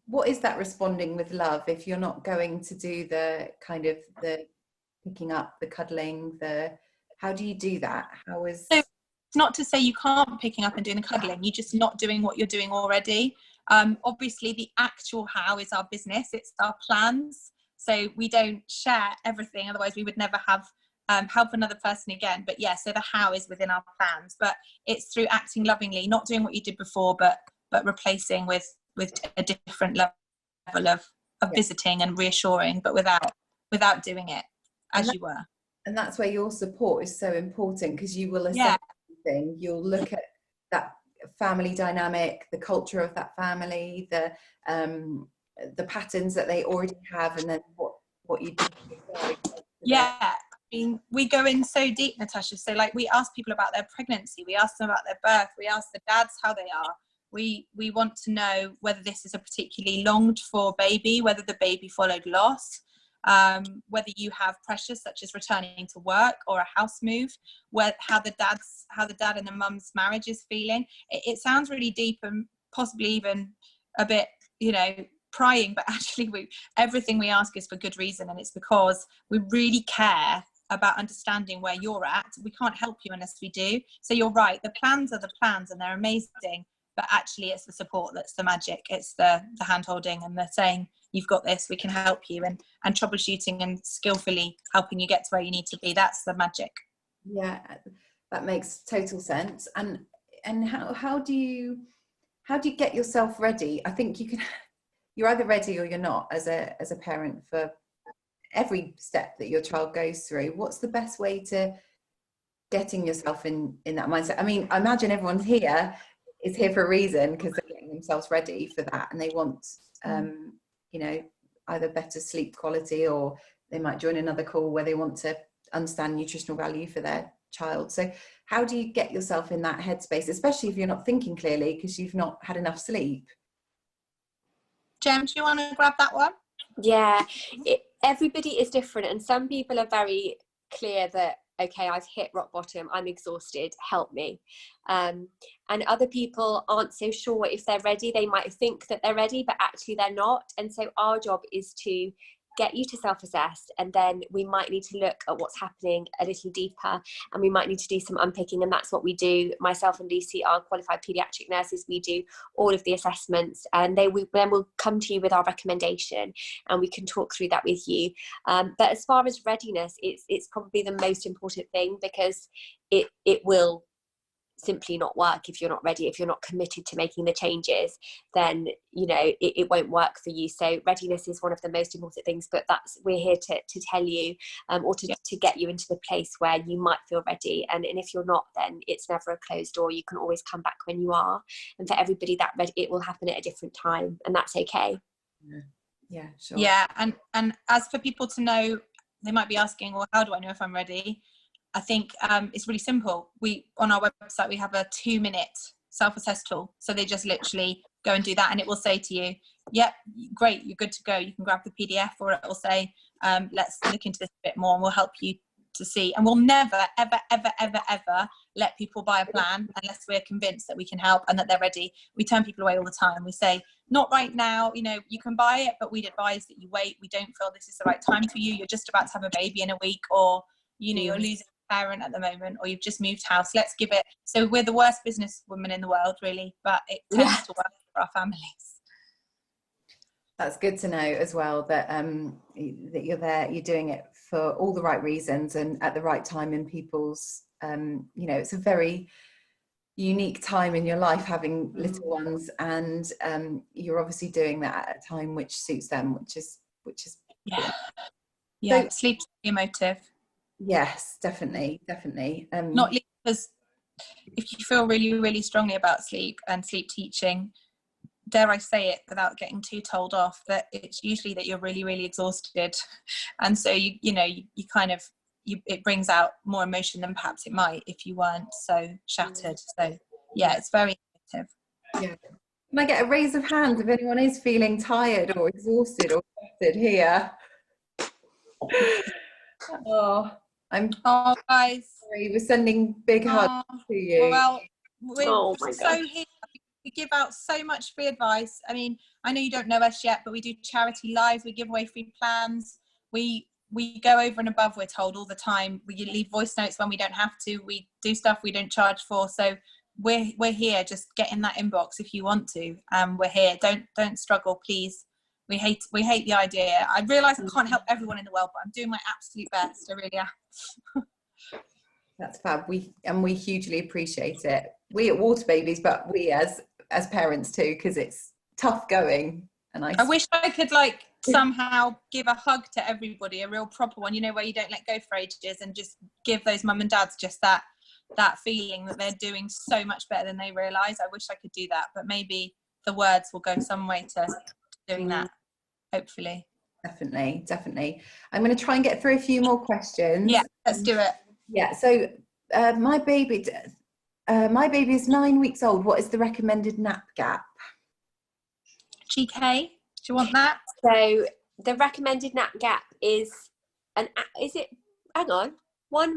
what is that responding with love if you're not going to do the kind of the picking up, the cuddling, how do you do that? How is... So it's not to say you can't be picking up and doing the cuddling, you're just not doing what you're doing already. Obviously the actual how is our business, it's our plans, so we don't share everything, otherwise we would never have help another person again. But yeah, so the how is within our plans, but it's through acting lovingly, not doing what you did before, but replacing with a different level of visiting and reassuring, but without doing it as you were. And that's where your support is so important, because you will assess everything. You'll look at that family dynamic, the culture of that family, the patterns that they already have, and then what you do. Yeah, I mean, we go in so deep, Natasha. So like, we ask people about their pregnancy, we ask them about their birth, we ask the dads how they are. We want to know whether this is a particularly longed for baby, whether the baby followed loss, whether you have pressures such as returning to work or a house move, how the dad and the mum's marriage is feeling. It sounds really deep and possibly even a bit, prying, but actually everything we ask is for good reason, and it's because we really care about understanding where you're at. We can't help you unless we do. So you're right, the plans are the plans and they're amazing, but actually it's the support that's the magic. It's the hand holding and the saying, you've got this, we can help you, and troubleshooting and skillfully helping you get to where you need to be. That's the magic. Yeah, that makes total sense. And how do you get yourself ready? I think you're either ready or you're not as a parent for every step that your child goes through. What's the best way to getting yourself in that mindset? I mean, I imagine everyone here is here for a reason, because they're getting themselves ready for that, and they want either better sleep quality, or they might join another call where they want to understand nutritional value for their child. So how do you get yourself in that headspace, especially if you're not thinking clearly because you've not had enough sleep? Jem, do you want to grab that one? Yeah, everybody is different, and some people are very clear that, okay, I've hit rock bottom, I'm exhausted, help me. And other people aren't so sure if they're ready. They might think that they're ready, but actually they're not. And so our job is to get you to self-assess, and then we might need to look at what's happening a little deeper, and we might need to do some unpicking, and that's what we do. Myself and Lucy are qualified paediatric nurses. We do all of the assessments, and then we'll come to you with our recommendation, and we can talk through that with you. But as far as readiness, it's probably the most important thing, because it will simply not work if you're not ready. If you're not committed to making the changes, then it won't work for you. So readiness is one of the most important things, but we're here to tell you, or to get you into the place where you might feel ready, and if you're not, then it's never a closed door. You can always come back when you are, and for everybody that it will happen at a different time, and that's okay. Yeah, sure. Yeah, and as for people to know, they might be asking, well, how do I know if I'm ready? I think it's really simple. On our website, we have a 2-minute self-assess tool. So they just literally go and do that, and it will say to you, yep, great, you're good to go. You can grab the PDF, or it will say, let's look into this a bit more, and we'll help you to see. And we'll never, ever, ever, ever, ever let people buy a plan unless we're convinced that we can help and that they're ready. We turn people away all the time. We say, not right now, you can buy it, but we'd advise that you wait. We don't feel this is the right time for you. You're just about to have a baby in a week, or you're losing a parent at the moment, or you've just moved house. Let's give it. So we're the worst business women in the world, really, but it tends to work for our families. That's good to know as well, that that you're there, you're doing it for all the right reasons and at the right time in people's it's a very unique time in your life, having little ones, and you're obviously doing that at a time which suits them, which is so, sleep's emotive. Yes, definitely. Not least because if you feel really, really strongly about sleep and sleep teaching, dare I say it without getting too told off, that it's usually that you're really, really exhausted, and so you kind of it brings out more emotion than perhaps it might if you weren't so shattered. So it's very emotive. Yeah. Can I get a raise of hands if anyone is feeling tired or exhausted or shattered here? Guys, sorry, we're sending big hugs to you. Well, we're so here. We give out so much free advice. I mean, I know you don't know us yet, but we do charity lives. We give away free plans. We go over and above, we're told, all the time. We leave voice notes when we don't have to. We do stuff we don't charge for. So we're here. Just get in that inbox if you want to. We're here. Don't struggle, please. We hate the idea. I realise I can't help everyone in the world, but I'm doing my absolute best. I really am. That's fab. We hugely appreciate it. We at Water Babies, but we as parents too, because it's tough going. And I wish I could somehow give a hug to everybody, a real proper one, where you don't let go for ages, and just give those mum and dads just that feeling that they're doing so much better than they realise. I wish I could do that, but maybe the words will go some way to doing that, hopefully. Definitely. I'm going to try and get through a few more questions. Yeah, let's do it. Yeah, so my baby is 9 weeks old. What is the recommended nap gap? GK, do you want that? So the recommended nap gap is 1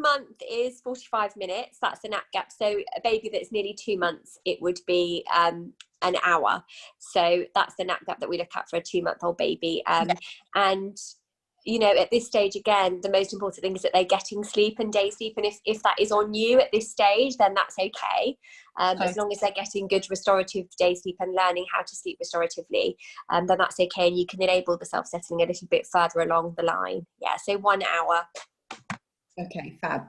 month is 45 minutes. That's the nap gap. So a baby that's nearly 2 months, it would be an hour. So that's the nap gap that we look at for a 2-month-old baby. And at this stage, again, the most important thing is that they're getting sleep and day sleep. And if that is on you at this stage, then that's okay. As long as they're getting good restorative day sleep and learning how to sleep restoratively, then that's okay. And you can enable the self-settling a little bit further along the line. Yeah, so 1 hour. Okay, fab.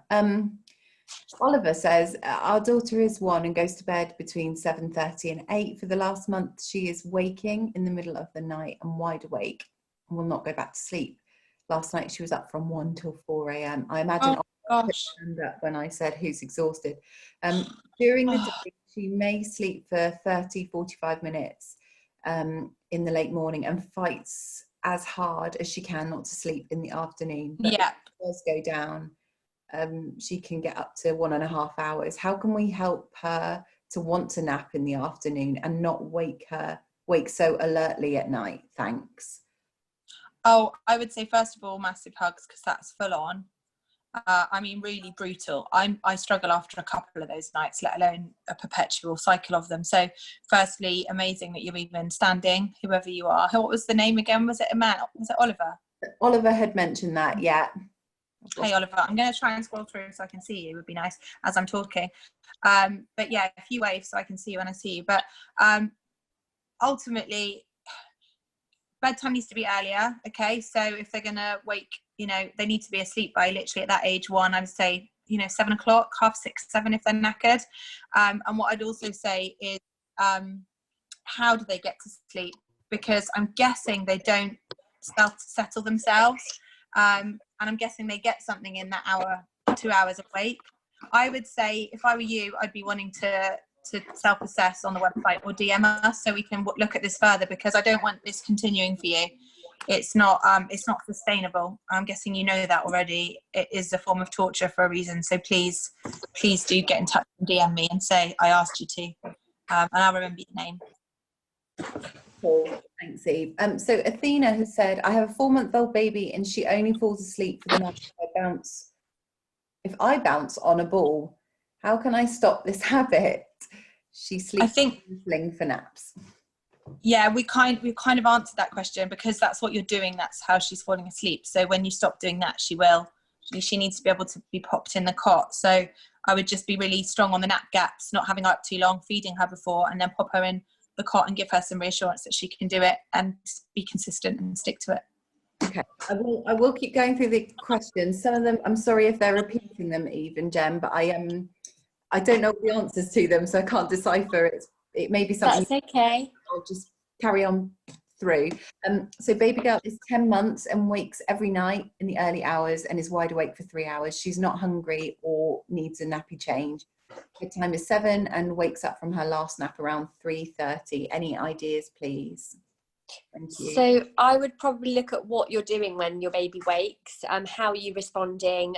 Oliver says, our daughter is 1 and goes to bed between 7:30 and 8. For the last month, she is waking in the middle of the night and wide awake and will not go back to sleep. Last night, she was up from 1 till 4 a.m. I imagine Oliver put her hand up when I said who's exhausted. During the day, she may sleep for 30-45 minutes in the late morning and fights as hard as she can not to sleep in the afternoon. But if it does go down, she can get up to 1.5 hours. How can we help her to want to nap in the afternoon and not wake so alertly at night? Thanks. Oh, I would say, first of all, massive hugs, because that's full on. I mean, really brutal. I struggle after a couple of those nights, let alone a perpetual cycle of them. So firstly, amazing that you're even standing, whoever you are. What was the name again? Was it Oliver? Oliver had mentioned that, yeah. Hey, Oliver, I'm going to try and scroll through so I can see you. It would be nice as I'm talking. But yeah, a few waves so I can see you when I see you. But ultimately, bedtime needs to be earlier. Okay, so if they're going to wake, they need to be asleep by literally at that age 1. I would say, 7 o'clock, 6:30, 7 if they're knackered. And what I'd also say is, how do they get to sleep? Because I'm guessing they don't self-settle themselves. And I'm guessing they get something in that hour, 2 hours of wake. I would say, if I were you, I'd be wanting to self-assess on the website or DM us so we can look at this further, because I don't want this continuing for you. It's not sustainable. I'm guessing you know that already. It is a form of torture for a reason. So please do get in touch and DM me and say I asked you to, and I'll remember your name. Cool. Thanks, Eve. So Athena has said, I have a 4-month-old baby and she only falls asleep for the night if I bounce on a ball. How can I stop this habit? She sleeps sling for naps. Yeah, we kind of answered that question, because that's what you're doing. That's how she's falling asleep. So when you stop doing that, she needs to be able to be popped in the cot. So I would just be really strong on the nap gaps, not having her up too long, feeding her before, and then pop her in the cot and give her some reassurance that she can do it and be consistent and stick to it. Okay, I will keep going through the questions. Some of them, I'm sorry if they're repeating them, Eve and Jem, but I don't know the answers to them, so I can't decipher. It may be something. That's okay. I'll just carry on through. So baby girl is 10 months and wakes every night in the early hours and is wide awake for 3 hours. She's not hungry or needs a nappy change. Bedtime is 7 and wakes up from her last nap around 3:30. Any ideas, please? Thank you. So I would probably look at what you're doing when your baby wakes. How are you responding?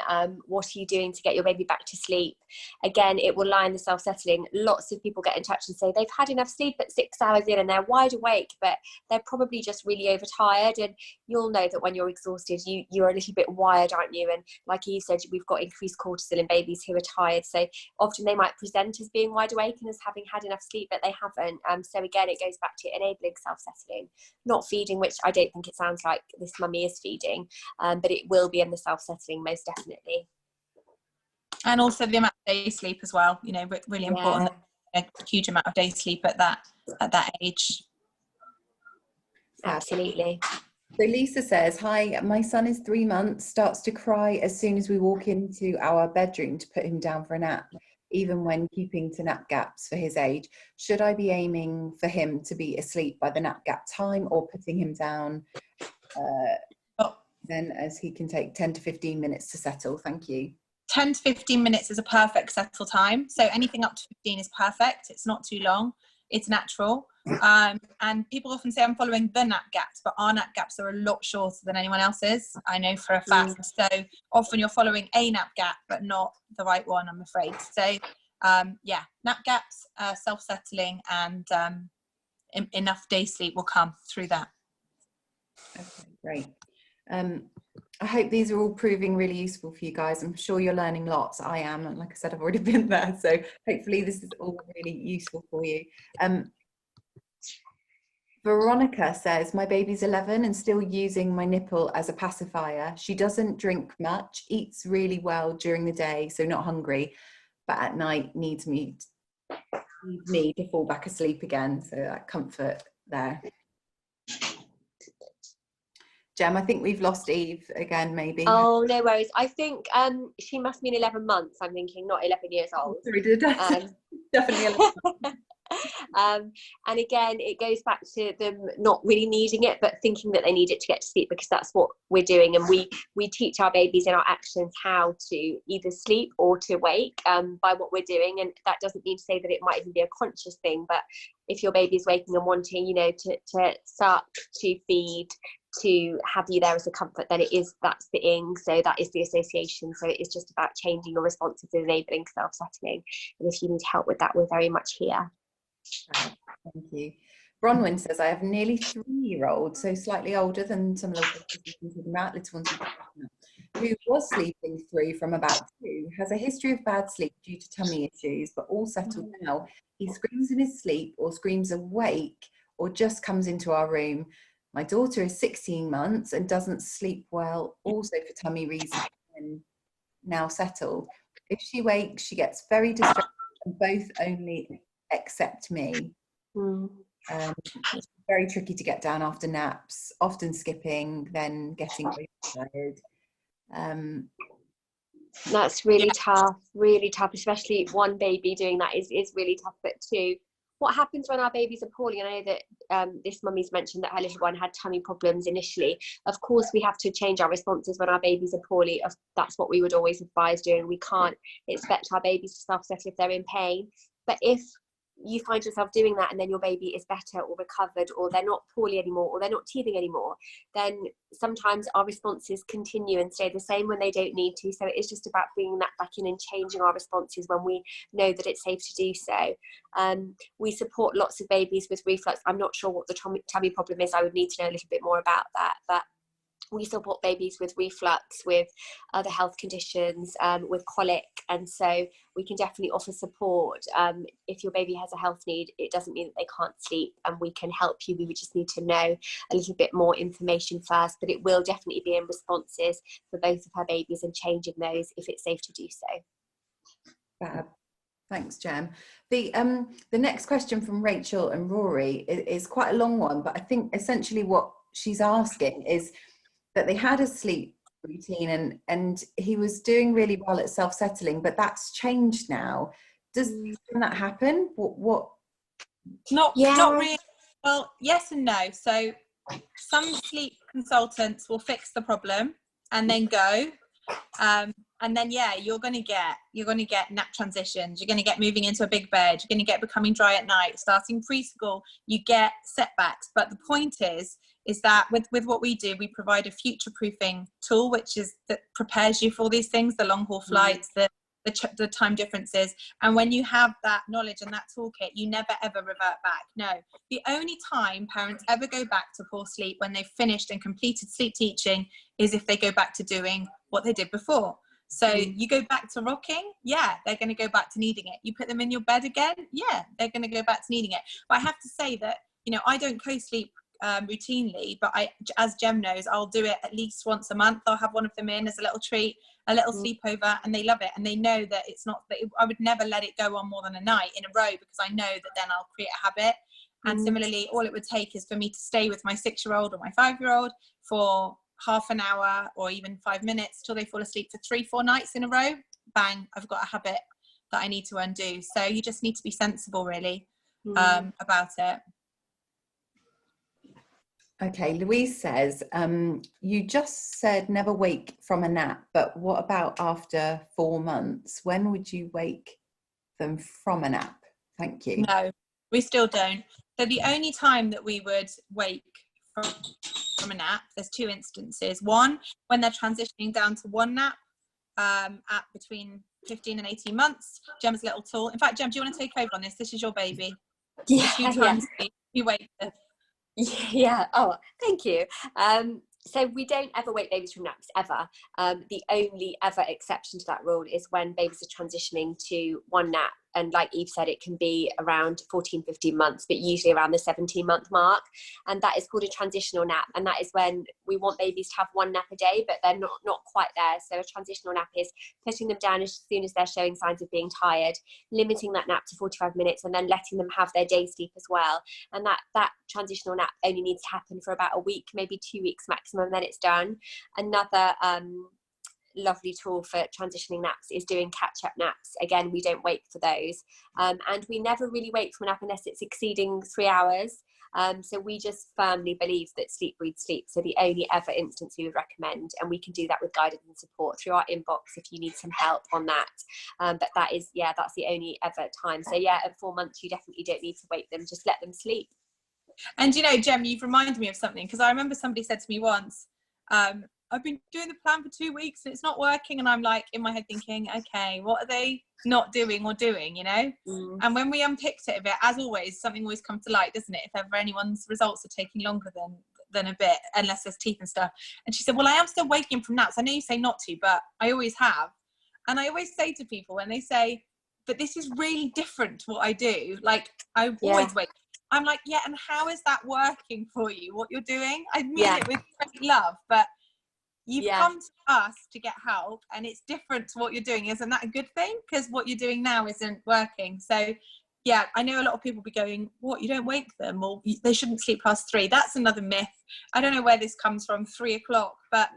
What are you doing to get your baby back to sleep? Again, it will lie in the self-settling. Lots of people get in touch and say they've had enough sleep at 6 hours in and they're wide awake, but they're probably just really overtired. And you'll know that when you're exhausted, you're a little bit wired, aren't you? And like you said, we've got increased cortisol in babies who are tired. So often they might present as being wide awake and as having had enough sleep, but they haven't. So again, it goes back to enabling self-settling. Not feeding, which I don't think it sounds like this mummy is feeding, but it will be in the self-settling most definitely. And also the amount of day sleep as well, you know, really important. A huge amount of day sleep at that age. Absolutely. So Lisa says, hi, my son is 3 months, starts to cry as soon as we walk into our bedroom to put him down for a nap, even when keeping to nap gaps for his age. Should I be aiming for him to be asleep by the nap gap time, or putting him down then, as he can take 10 to 15 minutes to settle? Thank you. 10 to 15 minutes is a perfect settle time. So anything up to 15 is perfect. It's not too long. It's natural. And people often say I'm following the nap gaps, but our nap gaps are a lot shorter than anyone else's. I know for a fact. So often you're following a nap gap, but not the right one, I'm afraid. So nap gaps, self-settling, and enough day sleep will come through that. Okay, great. I hope these are all proving really useful for you guys. I'm sure you're learning lots. I am, and like I said, I've already been there, so hopefully this is all really useful for you. Veronica says, my baby's 11 and still using my nipple as a pacifier. She doesn't drink much, eats really well during the day, so not hungry, but at night needs me to fall back asleep again. So that comfort there. Jem, I think we've lost Eve again, maybe. Oh, no worries. I think she must mean 11 months, I'm thinking, not 11 years old. Sorry, definitely 11. And again, it goes back to them not really needing it, but thinking that they need it to get to sleep, because that's what we're doing. And we teach our babies in our actions how to either sleep or to wake by what we're doing. And that doesn't mean to say that it might even be a conscious thing, but if your baby is waking and wanting, you know, to suck, to feed, to have you there as a comfort, then that's the ing, so that is the association. So it is just about changing your responses and enabling self-settling. And if you need help with that, we're very much here. Thank you. Bronwyn says, I have nearly 3-year-old, so slightly older than some of the little ones, who was sleeping through from about 2, has a history of bad sleep due to tummy issues, but all settled now. He screams in his sleep or screams awake or just comes into our room. My daughter is 16 months and doesn't sleep well, also for tummy reasons, and now settled. If she wakes, she gets very distracted, and both only accept me. It's very tricky to get down after naps, often skipping, then getting tired. That's really tough, especially one baby doing that is really tough. But 2, what happens when our babies are poorly? And I know that this mummy's mentioned that her little one had tummy problems initially. Of course, we have to change our responses when our babies are poorly. That's what we would always advise doing. We can't expect our babies to self-settle if they're in pain. But if you find yourself doing that and then your baby is better or recovered, or they're not poorly anymore, or they're not teething anymore, then sometimes our responses continue and stay the same when they don't need to. So it is just about bringing that back in and changing our responses when we know that it's safe to do so. We support lots of babies with reflux. I'm not sure what the tummy problem is. I would need to know a little bit more about that, but we support babies with reflux, with other health conditions, with colic, and so we can definitely offer support. If your baby has a health need, it doesn't mean that they can't sleep, and we can help you. We would just need to know a little bit more information first, but it will definitely be in responses for both of her babies and changing those if it's safe to do so. Fab. Thanks, Jem. The next question from Rachel and Rory is quite a long one, but I think essentially what she's asking is that they had a sleep routine and he was doing really well at self-settling, but that's changed now. Can that happen? What? Not really. Well, yes and no. So some sleep consultants will fix the problem and then go, And then you're going to get nap transitions, you're going to get moving into a big bed, you're going to get becoming dry at night, starting preschool, you get setbacks. But the point is that with what we do, we provide a future proofing tool that prepares you for these things, the long haul flights, the time differences. And when you have that knowledge and that toolkit, you never ever revert back. No, the only time parents ever go back to poor sleep when they've finished and completed sleep teaching is if they go back to doing what they did before. So you go back to rocking, they're going to go back to needing it. You put them in your bed again, they're going to go back to needing it. But I have to say that, I don't co-sleep routinely, but as Jem knows, I'll do it at least once a month. I'll have one of them in as a little treat, a little sleepover, and they love it. And they know that it's not that I would never let it go on more than a night in a row, because I know that then I'll create a habit. And similarly, all it would take is for me to stay with my 6-year-old or my 5-year-old for half an hour or even 5 minutes till they fall asleep for 3-4 nights in a row. Bang, I've got a habit that I need to undo. So you just need to be sensible, really, about it. Okay, Louise says, you just said never wake from a nap, but what about after 4 months? When would you wake them from a nap? Thank you. No, we still don't. So the only time that we would wake from a nap, there's 2 instances. One, when they're transitioning down to one nap at between 15 and 18 months. Gem's little tool. In fact, Gem, do you want to take over on this? This is your baby. You wake them. Yeah. Oh, thank you. So we don't ever wake babies from naps, ever. The only ever exception to that rule is when babies are transitioning to one nap. And like Eve said, it can be around 14, 15 months, but usually around the 17-month mark. And that is called a transitional nap. And that is when we want babies to have one nap a day, but they're not quite there. So a transitional nap is putting them down as soon as they're showing signs of being tired, limiting that nap to 45 minutes, and then letting them have their day sleep as well. And that transitional nap only needs to happen for about a week, maybe 2 weeks maximum, then it's done. Another lovely tool for transitioning naps is doing catch-up naps. Again, we don't wake for those, and we never really wake from a nap unless it's exceeding 3 hours. So we just firmly believe that sleep breeds sleep. So the only ever instance we would recommend, and we can do that with guidance and support through our inbox if you need some help on that. But that is, that's the only ever time. So at 4 months, you definitely don't need to wake them, just let them sleep. And Jem, you've reminded me of something, because I remember somebody said to me once, I've been doing the plan for 2 weeks and it's not working. And I'm like in my head thinking, okay, what are they not doing or doing, And when we unpicked it a bit, as always, something always comes to light, doesn't it? If ever anyone's results are taking longer than a bit, unless there's teeth and stuff. And she said, well, I am still waking from naps. I know you say not to, but I always have. And I always say to people when they say, but this is really different to what I do. Like I always wake. I'm like, and how is that working for you? What you're doing? I mean it with great love, but you come to us to get help, and it's different to what you're doing. Isn't that a good thing? Because what you're doing now isn't working. So I know a lot of people be going, what, you don't wake them, or they shouldn't sleep past 3. That's another myth. I don't know where this comes from, 3 o'clock, but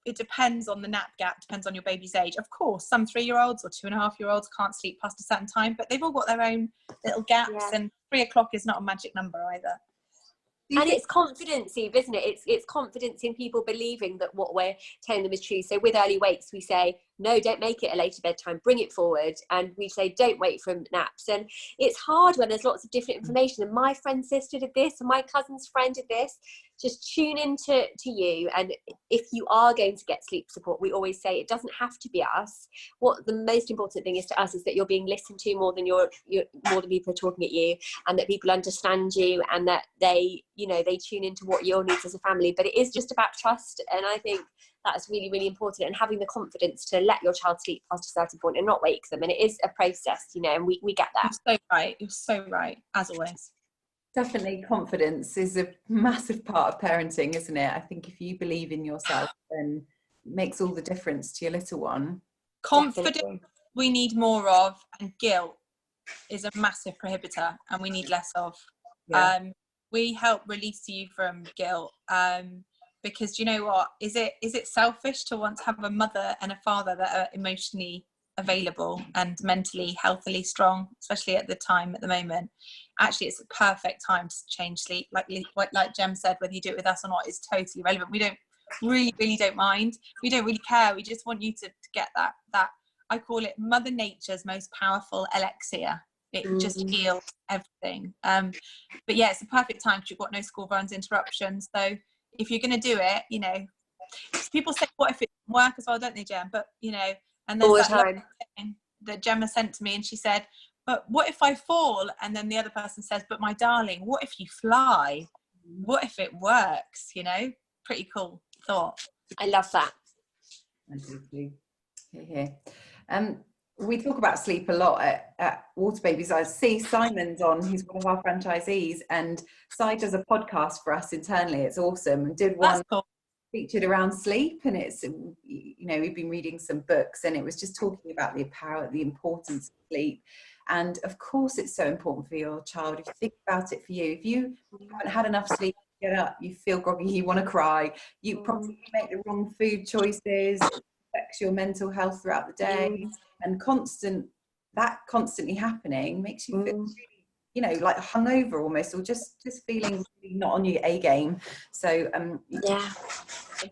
it depends on the nap gap, depends on your baby's age. Of course, some 3-year-olds or 2.5-year-olds can't sleep past a certain time, but they've all got their own little gaps, and 3 o'clock is not a magic number either. And it's confidence, Eve, isn't it? It's confidence in people believing that what we're telling them is true. So with early wakes, we say, no, don't make it a later bedtime, bring it forward. And we say, don't wait from naps. And it's hard when there's lots of different information. And my friend's sister did this, and my cousin's friend did this. Just tune into you. And if you are going to get sleep support, we always say it doesn't have to be us. What the most important thing is to us is that you're being listened to more than more than people are talking at you, and that people understand you, and that they tune into what your needs as a family. But it is just about trust, and I think that's really, really important, and having the confidence to let your child sleep past a certain point and not wake them. And it is a process, and we get that. You're so right, as always. Definitely, confidence is a massive part of parenting, isn't it? I think if you believe in yourself, then it makes all the difference to your little one. Confidence Definitely. We need more of, and guilt is a massive prohibitor, and we need less of. We help release you from guilt, because you know what, is it selfish to want to have a mother and a father that are emotionally available and mentally healthily strong, especially at the moment? Actually, it's a perfect time to change sleep. Like Jem said, whether you do it with us or not is totally relevant. We don't really, really don't mind. We don't really care. We just want you to get that. I call it Mother Nature's most powerful elixir. It just heals everything. But yeah, it's a perfect time because you've got no school runs, interruptions. So if you're going to do it, you know, people say, what if it doesn't work as well, don't they, Jem? But, you know, and there's that lovely thing that Gemma sent to me, and she said, but what if I fall? And then the other person says, but my darling, what if you fly? What if it works? You know, pretty cool thought. I love that. I do too. Here. We talk about sleep a lot at Water Babies. I see Simon's on, who's one of our franchisees, and Si does a podcast for us internally. It's awesome, and did one featured around sleep, and it's, you know, we've been reading some books, and it was just talking about the importance of sleep. And of course it's so important for your child. If you think about it for you, if you haven't had enough sleep, you get up, you feel groggy, you want to cry, you probably make the wrong food choices, it affects your mental health throughout the day, and constantly happening makes you feel, you know, like hungover almost, or just feeling really not on your A game. So yeah, it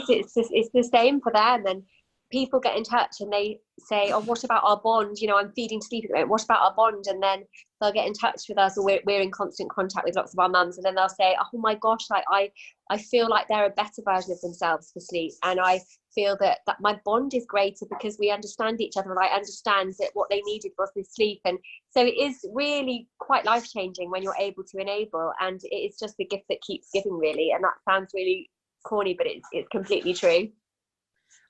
is. It's the same for them. And people get in touch and they say, oh, what about our bond? You know, I'm feeding sleep at the moment. What about our bond? And then they'll get in touch with us, or we're in constant contact with lots of our mums, and then they'll say, oh my gosh, like I feel like they're a better version of themselves for sleep, and I feel that my bond is greater because we understand each other, and I understand that what they needed was this sleep. And so it is really quite life-changing when you're able to enable, and it is just the gift that keeps giving, really. And that sounds really corny, but it's completely true.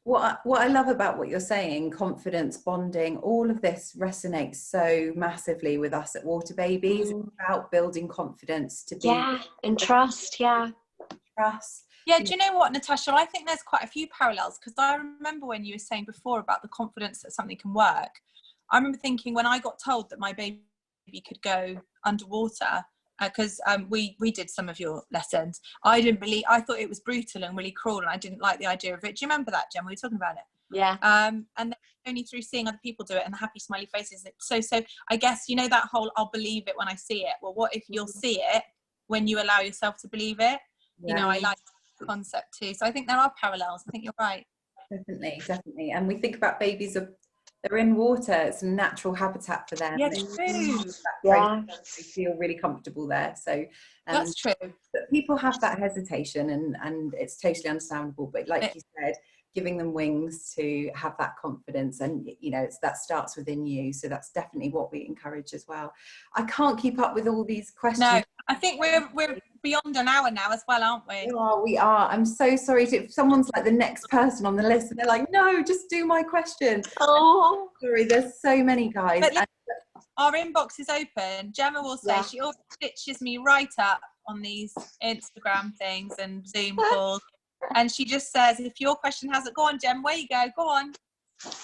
What I love about what you're saying, confidence, bonding, all of this resonates so massively with us at Water Babies. It's about building confidence to be and trust. Trust. Yeah, do you know what, Natasha? I think there's quite a few parallels, because I remember when you were saying before about the confidence that something can work. I remember thinking when I got told that my baby could go underwater, because we did some of your lessons. I thought it was brutal and really cruel, and I didn't like the idea of it. Do you remember that, Jem? We were talking about it. Yeah. And then only through seeing other people do it and the happy smiley faces. So I guess, you know, that whole I'll believe it when I see it. Well, what if you'll see it when you allow yourself to believe it? You know, I like the concept too. So I think there are parallels. I think you're right. Definitely. And we think about babies they're in water, it's a natural habitat for them. Yeah, true. They feel really comfortable there. So that's true. But people have that hesitation, and it's totally understandable. But like you said, giving them wings to have that confidence, and you know, that starts within you. So that's definitely what we encourage as well. I can't keep up with all these questions. No, I think we're beyond an hour now as well, aren't we? Oh, we are. I'm so sorry if someone's like the next person on the list and they're like, no, just do my question. Oh, sorry, there's so many guys. But our inbox is open. Gemma will say she always stitches me right up on these Instagram things and Zoom calls, and she just says, if your question hasn't gone, Gem, where you go on.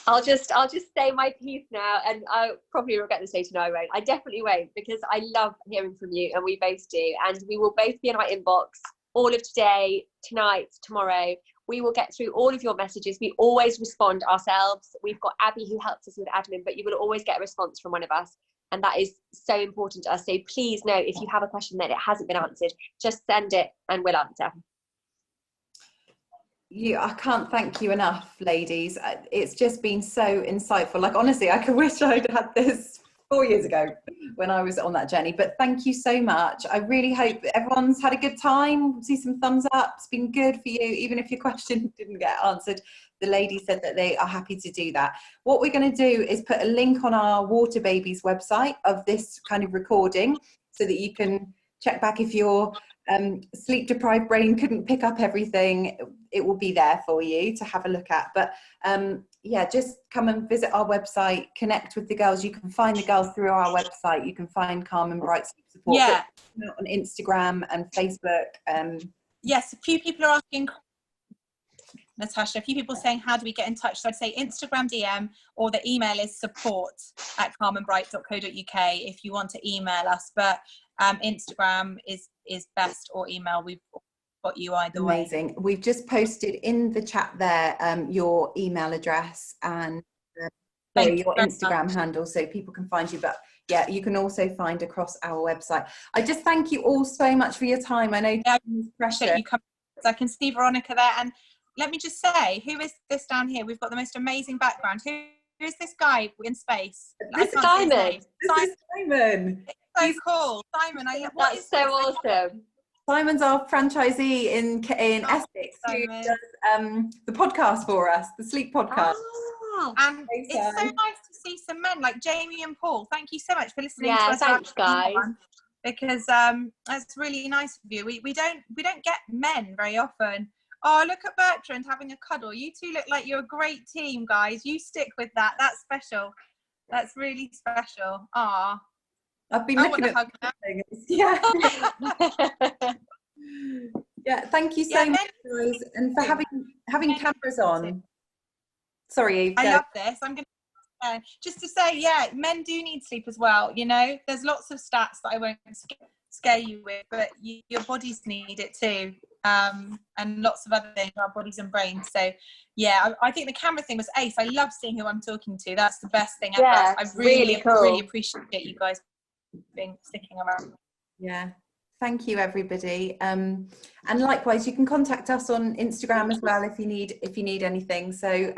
I'll just say my piece now, and I probably regret this later. No, I won't. I definitely won't, because I love hearing from you, and we both do. And we will both be in our inbox all of today, tonight, tomorrow. We will get through all of your messages. We always respond ourselves. We've got Abby who helps us with admin, but you will always get a response from one of us. And that is so important to us. So please know, if you have a question that it hasn't been answered, just send it and we'll answer. I can't thank you enough, ladies. It's just been so insightful. Like, honestly, I could wish I'd had this 4 years ago when I was on that journey. But thank you so much. I really hope everyone's had a good time. See some thumbs up. It's been good for you, even if your question didn't get answered. The lady said that they are happy to do that. What we're going to do is put a link on our Water Babies website of this kind of recording, so that you can check back if your sleep deprived brain couldn't pick up everything. It will be there for you to have a look at. But yeah, just come and visit our website, connect with the girls. You can find the girls through our website. You can find Calm and Bright Sleep Support on Instagram and Facebook. Yes, a few people are asking, Natasha, a few people saying, how do we get in touch? So I'd say Instagram DM, or the email is support@calmandbright.co.uk if you want to email us. But Instagram is best, or email. We've got you either way. Amazing. We've just posted in the chat there your email address and your Instagram handle, so people can find you. But yeah, you can also find across our website. I just thank you all so much for your time. I know I appreciate you coming I can see Veronica there. And let me just say, who is this down here? We've got the most amazing background. Who is this guy in space? This is Simon. This is Simon. It's so cool. Simon, That's so awesome. Simon's our franchisee in Essex, who Simon. does the podcast for us, the sleep podcast. Oh. And it's so nice to see some men like Jamie and Paul. Thank you so much for listening to Yeah, us. thanks, guys. Because that's really nice of you. We don't get men very often. Oh, look at Bertrand having a cuddle. You two look like you're a great team, guys. You stick with that. That's special. That's really special. Ah, I've been I looking want at a hug now. yeah. Yeah, thank you so much, guys, and for having cameras on. Sorry, Eve. I love this. I'm going to just to say, yeah, men do need sleep as well. You know, there's lots of stats that I won't scare you with, but your bodies need it too, and lots of other things, our bodies and brains. So, yeah, I think the camera thing was ace. I love seeing who I'm talking to. That's the best thing ever. Yeah, I really cool. appreciate you guys sticking around. Yeah. Thank you, everybody. And likewise, you can contact us on Instagram as well if you need anything. So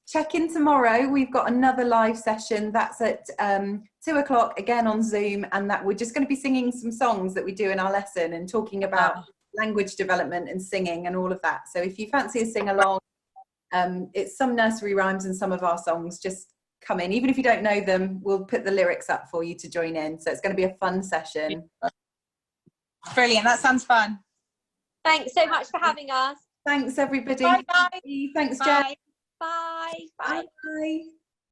check in tomorrow. We've got another live session that's at 2 o'clock again on Zoom, and that we're just going to be singing some songs that we do in our lesson and talking about language development and singing and all of that. So if you fancy a sing along, it's some nursery rhymes and some of our songs. Just come in, even if you don't know them. We'll put the lyrics up for you to join in. So it's going to be a fun session. Brilliant. That sounds fun. Thanks so much for having us. Thanks, everybody. Bye, guys. Thanks, Bye. Jen. Bye. Bye. Bye.